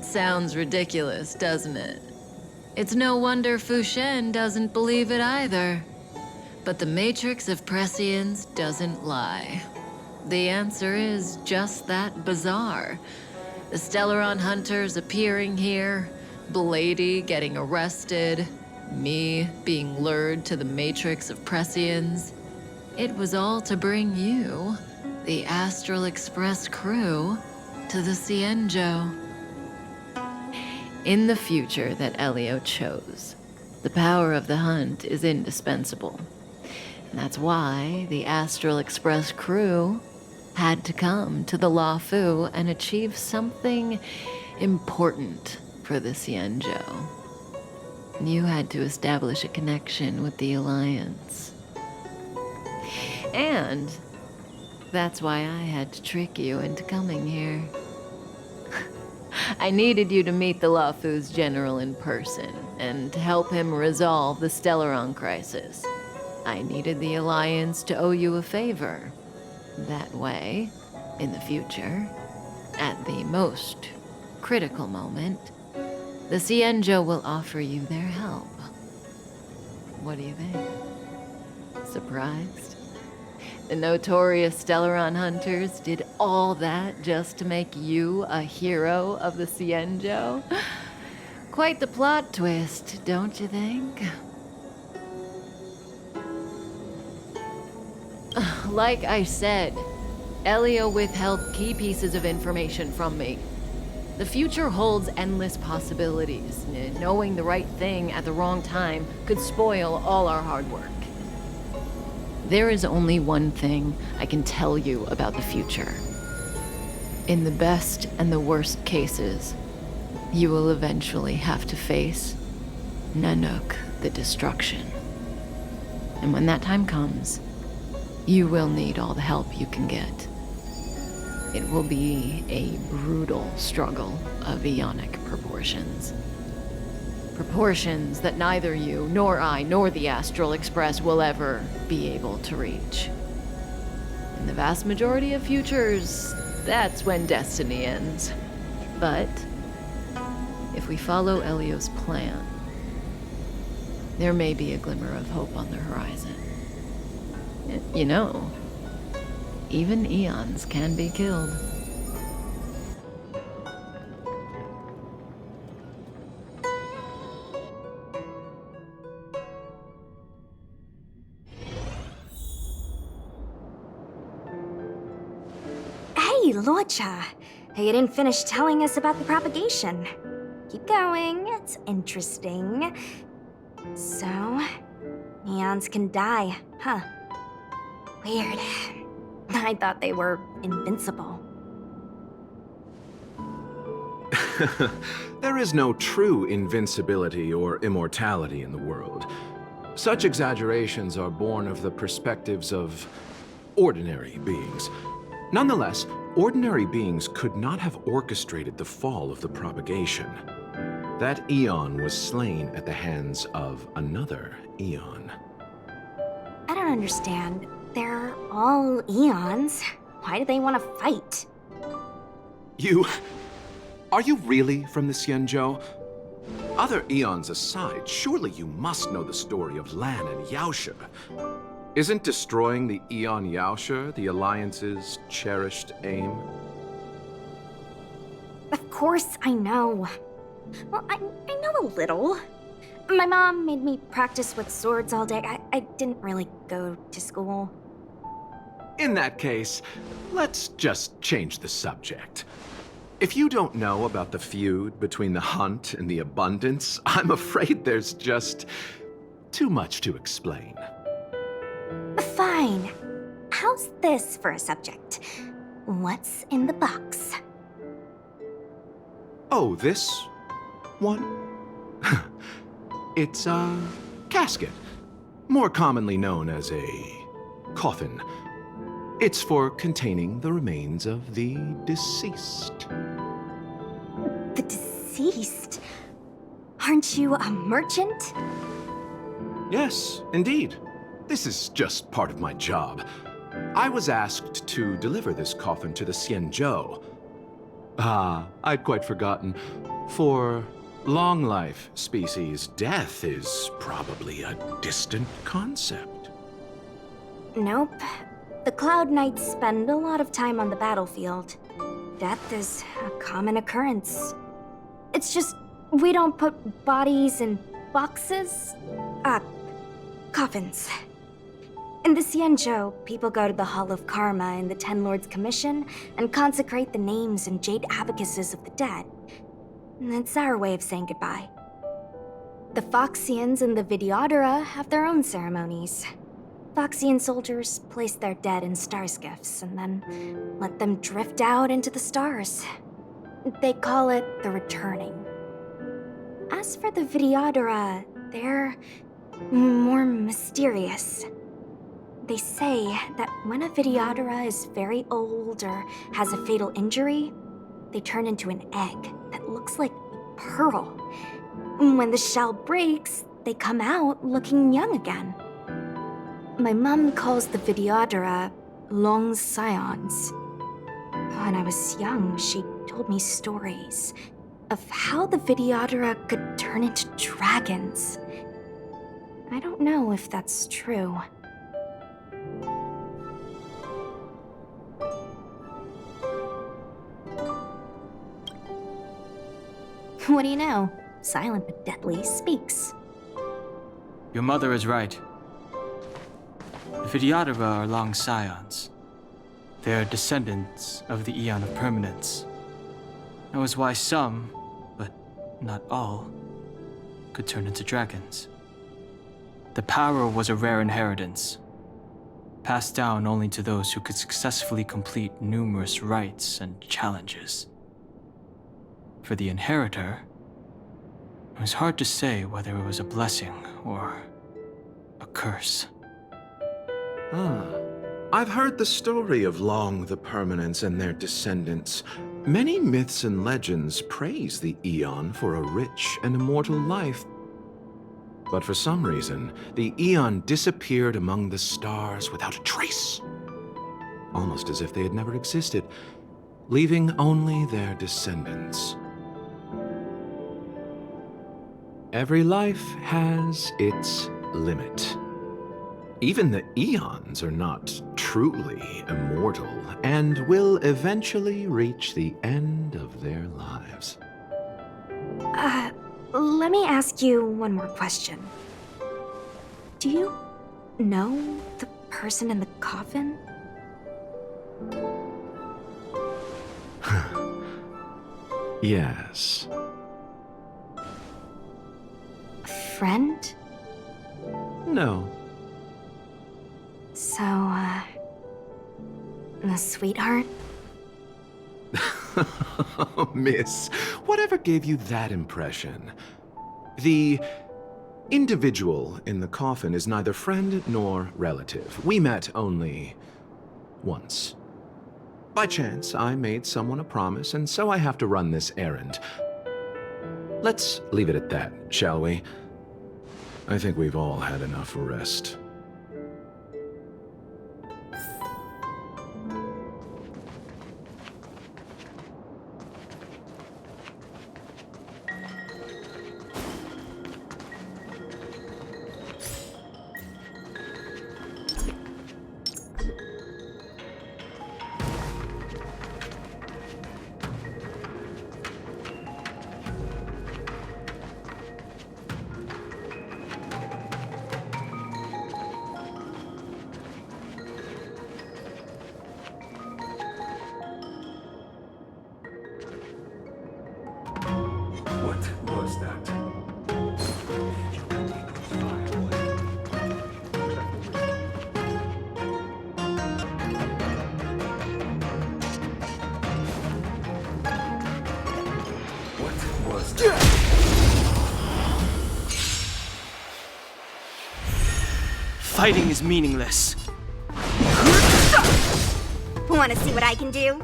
Sounds ridiculous, doesn't it? It's no wonder Fu Shen doesn't believe it either. But the Matrix of Prescience doesn't lie. The answer is just that bizarre. The Stellaron hunters appearing here, Blady getting arrested, me being lured to the Matrix of Prescience. It was all to bring you, the Astral Express crew, to the Xianzhou. In the future that Elio chose, the power of the hunt is indispensable. And that's why the Astral Express crew had to come to the Luofu and achieve something important for the Xianzhou. You had to establish a connection with the Alliance. And that's why I had to trick you into coming here. I needed you to meet the Luofu's general in person and to help him resolve the Stellaron crisis. I needed the Alliance to owe you a favor. That way, in the future, at the most critical moment, the Xianzhou will offer you their help. What do you think? Surprised? The notorious Stellaron hunters did all that just to make you a hero of the Xianzhou? Quite the plot twist, don't you think? Like I said, Elio withheld key pieces of information from me. The future holds endless possibilities. Knowing the right thing at the wrong time could spoil all our hard work. There is only one thing I can tell you about the future. In the best and the worst cases, you will eventually have to face Nanook the Destruction. And when that time comes, you will need all the help you can get. It will be a brutal struggle of eonic proportions. Proportions that neither you, nor I, nor the Astral Express will ever be able to reach. In the vast majority of futures, that's when destiny ends. But if we follow Elio's plan, there may be a glimmer of hope on the horizon. You know, even eons can be killed. Hey, Lorcha! You didn't finish telling us about the propagation. Keep going, it's interesting. So, eons can die, huh? Weird. I thought they were invincible. There is no true invincibility or immortality in the world. Such exaggerations are born of the perspectives of ordinary beings. Nonetheless, ordinary beings could not have orchestrated the fall of the propagation. That eon was slain at the hands of another eon. I don't understand. They're all eons. Why do they want to fight? Are you really from the Xianzhou? Other eons aside, surely you must know the story of Lan and Yaoshe. Isn't destroying the Eon Yaoshe the Alliance's cherished aim? Of course I know. Well, I know a little. My mom made me practice with swords all day. I didn't really go to school. In that case, let's just change the subject. If you don't know about the feud between the Hunt and the Abundance, I'm afraid there's just too much to explain. Fine. How's this for a subject? What's in the box? Oh, this one? It's a casket, more commonly known as a coffin. It's for containing the remains of the deceased. The deceased? Aren't you a merchant? Yes, indeed. This is just part of my job. I was asked to deliver this coffin to the Xianzhou. I'd quite forgotten. For long life species, death is probably a distant concept. Nope. The Cloud Knights spend a lot of time on the battlefield. Death is a common occurrence. It's just we don't put bodies in boxes. Coffins. In the Xianzhou, people go to the Hall of Karma in the Ten Lords Commission and consecrate the names and jade abacuses of the dead. It's our way of saying goodbye. The Foxians and the Videodora have their own ceremonies. Foxian soldiers place their dead in star skiffs and then let them drift out into the stars. They call it the returning. As for the Videodora, they're more mysterious. They say that when a Videodora is very old or has a fatal injury, they turn into an egg that looks like a pearl. When the shell breaks, they come out looking young again. My mom calls the Videodora long scions. When I was young, she told me stories of how the Videodora could turn into dragons. I don't know if that's true. What do you know? Silent but deadly speaks. Your mother is right. The Videodora are long scions. They are descendants of the Eon of Permanence. That was why some, but not all, could turn into dragons. The power was a rare inheritance, passed down only to those who could successfully complete numerous rites and challenges. For the inheritor, it was hard to say whether it was a blessing or a curse. I've heard the story of Long the Permanence and their descendants. Many myths and legends praise the Eon for a rich and immortal life. But for some reason, the Eon disappeared among the stars without a trace. Almost as if they had never existed, leaving only their descendants. Every life has its limit. Even the Eons are not truly immortal and will eventually reach the end of their lives. Let me ask you one more question. Do you know the person in the coffin? Yes. A friend? No. So, a sweetheart? Miss, Whatever gave you that impression? The individual in the coffin is neither friend nor relative. We met only once. By chance, I made someone a promise, and so I have to run this errand. Let's leave it at that, shall we? I think we've all had enough rest. What was that? What was that? Fighting is meaningless. Want to see what I can do?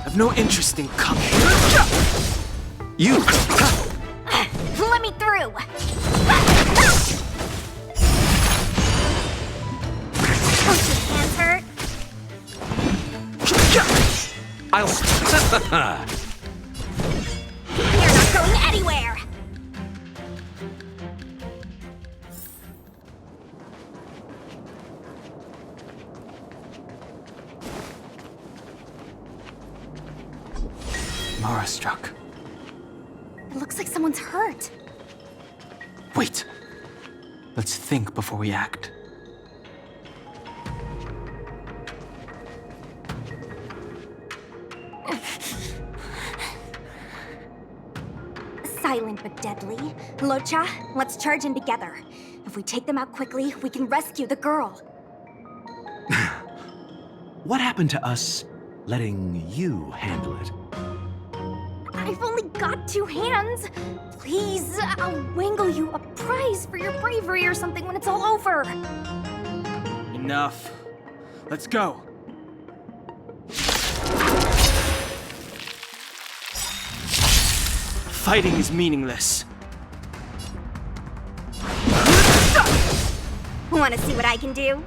I've no interest in coming. You! Let me through! Don't your hands hurt? I'll... You're not going anywhere! Mara struck. It looks like someone's hurt. Wait. Let's think before we act. Silent but deadly. Locha, let's charge in together. If we take them out quickly, we can rescue the girl. What happened to us letting you handle it? I've only got 2 hands. Please, I'll wangle you a prize for your bravery or something when it's all over. Enough. Let's go. Fighting is meaningless. Want to see what I can do?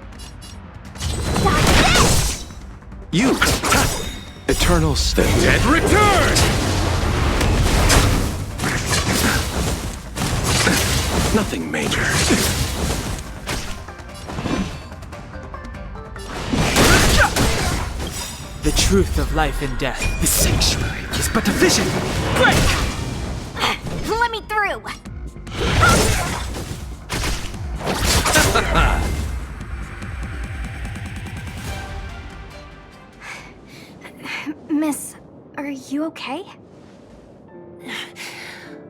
You! Eternal state. Dead return! Nothing major. The truth of life and death. The sanctuary is but a vision. Break! Let me through! Miss, are you okay?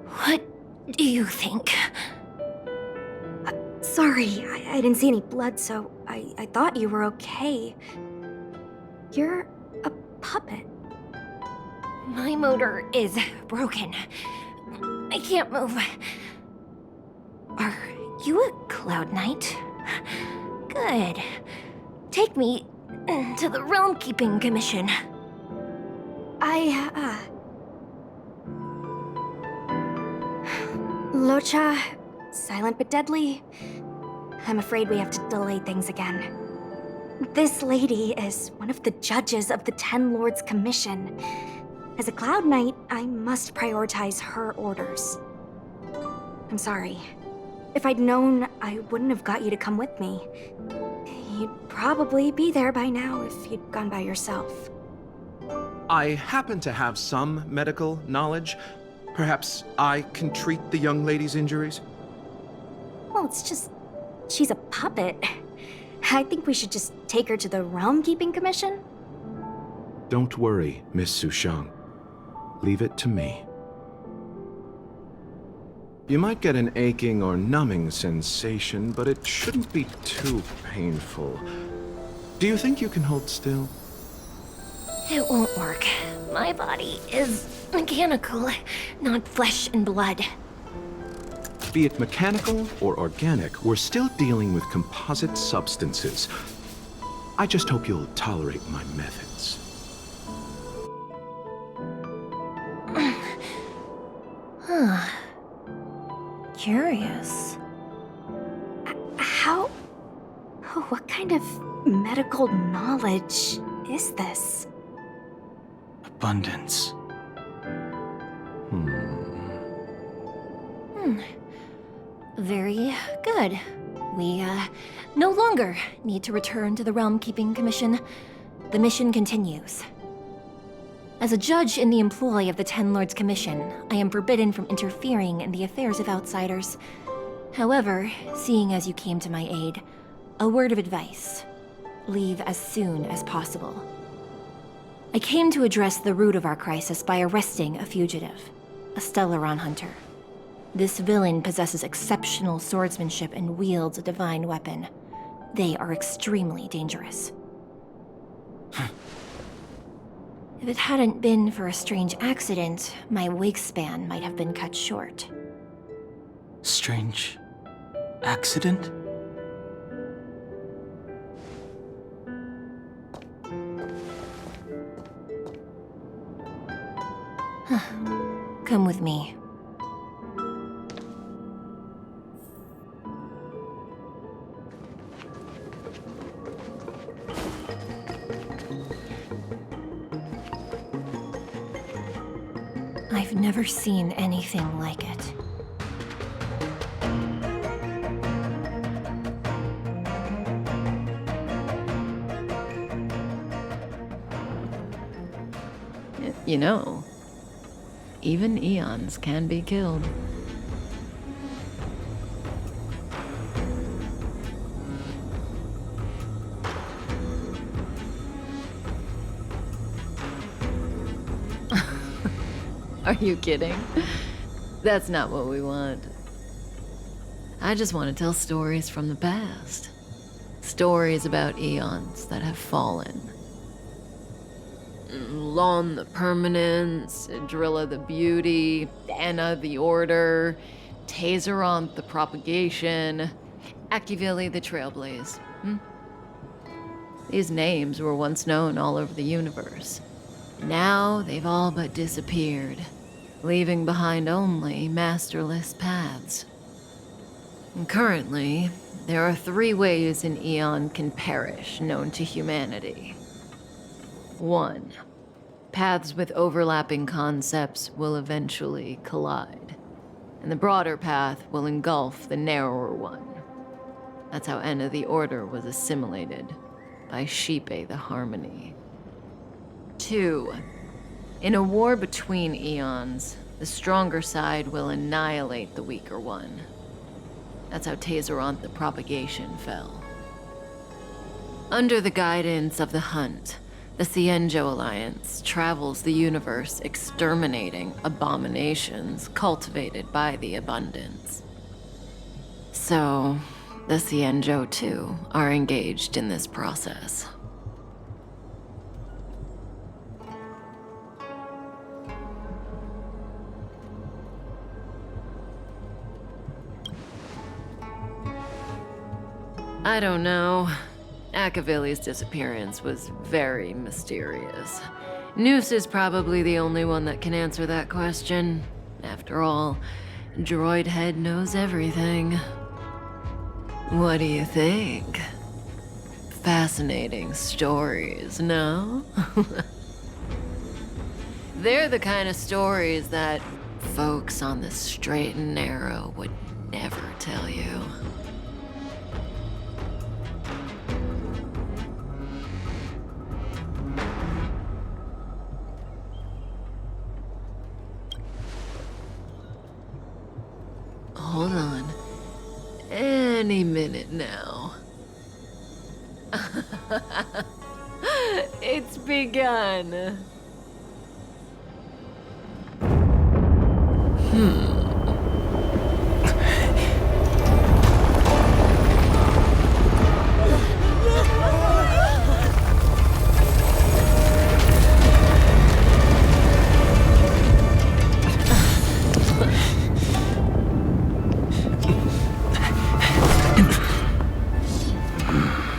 What do you think? Sorry, I didn't see any blood, so I thought you were okay. You're a puppet. My motor is broken. I can't move. Are you a Cloud Knight? Good. Take me to the Realm Keeping Commission. Locha, silent but deadly. I'm afraid we have to delay things again. This lady is one of the judges of the 10 Lords Commission. As a Cloud Knight, I must prioritize her orders. I'm sorry. If I'd known, I wouldn't have got you to come with me. You'd probably be there by now if you'd gone by yourself. I happen to have some medical knowledge. Perhaps I can treat the young lady's injuries? Well, it's just... she's a puppet. I think we should just take her to the Realm Keeping Commission. Don't worry, Miss Sushang. Leave it to me. You might get an aching or numbing sensation, but it shouldn't be too painful. Do you think you can hold still? It won't work. My body is mechanical, not flesh and blood. Be it mechanical or organic, we're still dealing with composite substances. I just hope you'll tolerate my methods. Huh. Curious. How? What kind of medical knowledge is this? Abundance. Very good. We, no longer need to return to the Realm Keeping Commission. The mission continues. As a judge in the employ of the Ten Lords Commission, I am forbidden from interfering in the affairs of outsiders. However, seeing as you came to my aid, a word of advice. Leave as soon as possible. I came to address the root of our crisis by arresting a fugitive, a Stellaron hunter. This villain possesses exceptional swordsmanship and wields a divine weapon. They are extremely dangerous. If it hadn't been for a strange accident, my wingspan might have been cut short. Strange accident? Come with me. I've never seen anything like it. You know, even eons can be killed. Are you kidding? That's not what we want. I just want to tell stories from the past. Stories about eons that have fallen. Lon the Permanence, Drilla the Beauty, Anna the Order, Tazeronth the Propagation, Akivili the Trailblaze. These names were once known all over the universe. Now they've all but disappeared, leaving behind only masterless paths. And currently, there are 3 ways an eon can perish known to humanity. 1. Paths with overlapping concepts will eventually collide, and the broader path will engulf the narrower one. That's how Enna the Order was assimilated, by Sheepe the Harmony. 2. In a war between eons, the stronger side will annihilate the weaker one. That's how Tazeronth the Propagation fell. Under the guidance of the Hunt, the Cienjo Alliance travels the universe exterminating abominations cultivated by the Abundance. So, the Cienjo too are engaged in this process. I don't know. Akavili's disappearance was very mysterious. Noose is probably the only one that can answer that question. After all, Droid Head knows everything. What do you think? Fascinating stories, no? They're the kind of stories that folks on the straight and narrow would never tell you. Hold on. Any minute now. It's begun.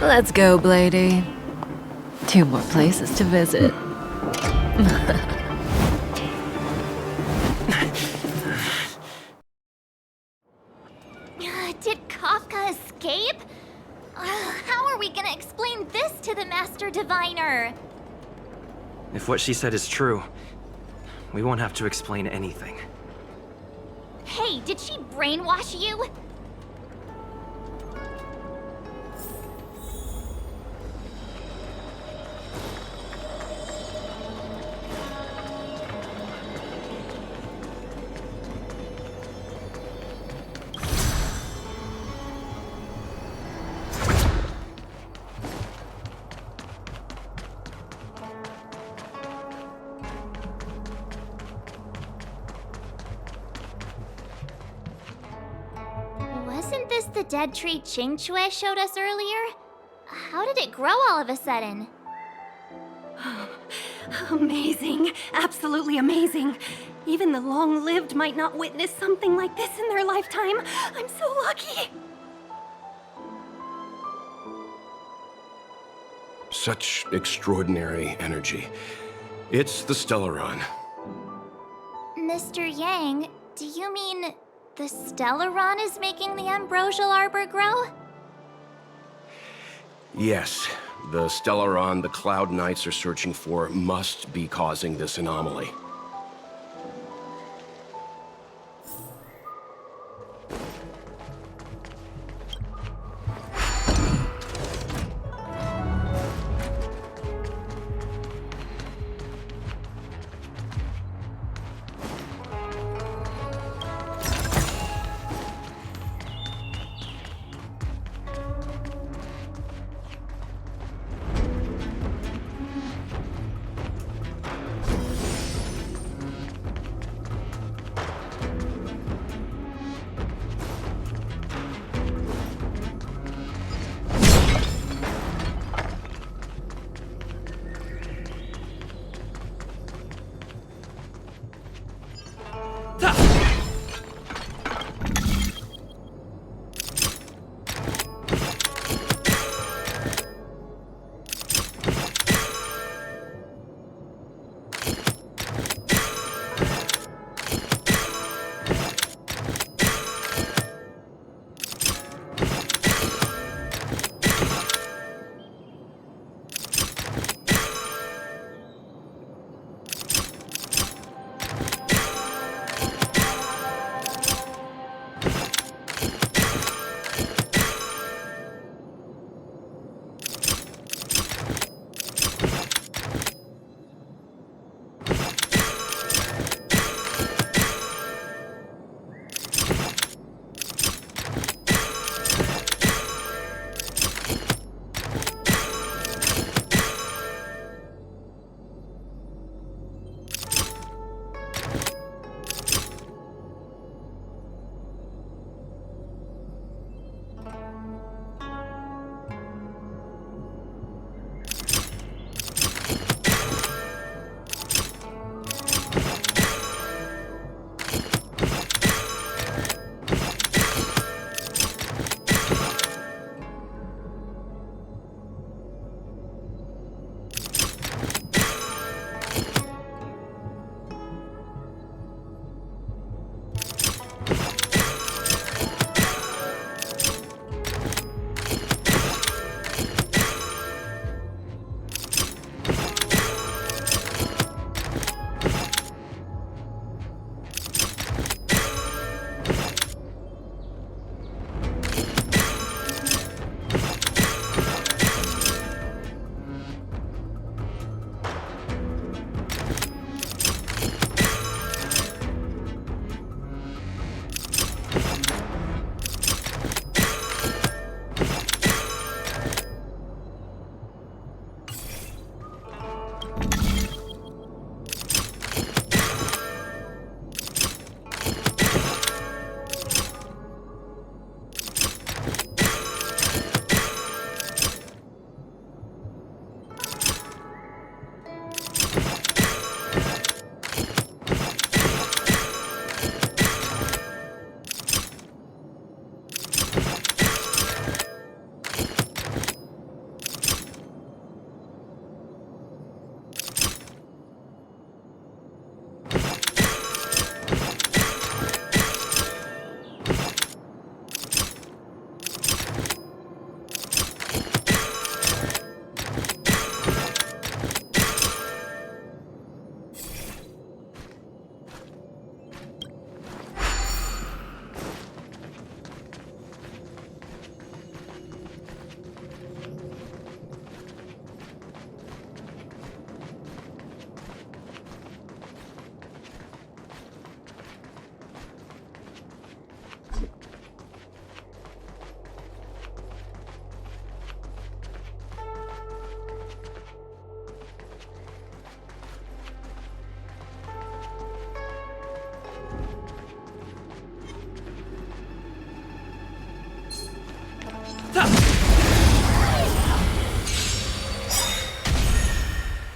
Let's go, Blady. 2 more places to visit. Did Kafka escape? How are we gonna explain this to the Master Diviner? If what she said is true, we won't have to explain anything. Hey, did she brainwash you? Wasn't this the dead tree Qingque showed us earlier? How did it grow all of a sudden? Amazing. Absolutely amazing. Even the long-lived might not witness something like this in their lifetime. I'm so lucky. Such extraordinary energy. It's the Stellaron. Mr. Yang, do you mean the Stellaron is making the ambrosial arbor grow? Yes, the Stellaron the Cloud Knights are searching for must be causing this anomaly.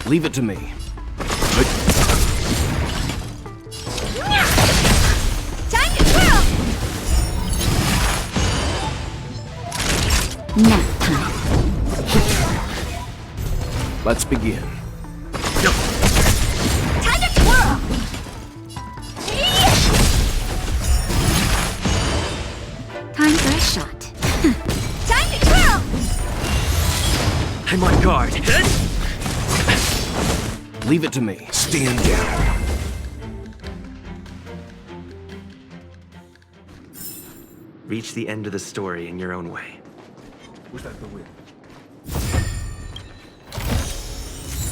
Leave it to me. Time to twirl! Nap time. Let's begin. Time to twirl! Time for a shot. Time to twirl! I'm on guard. Leave it to me. Stand down. Reach the end of the story in your own way. Was that the win?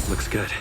Looks good.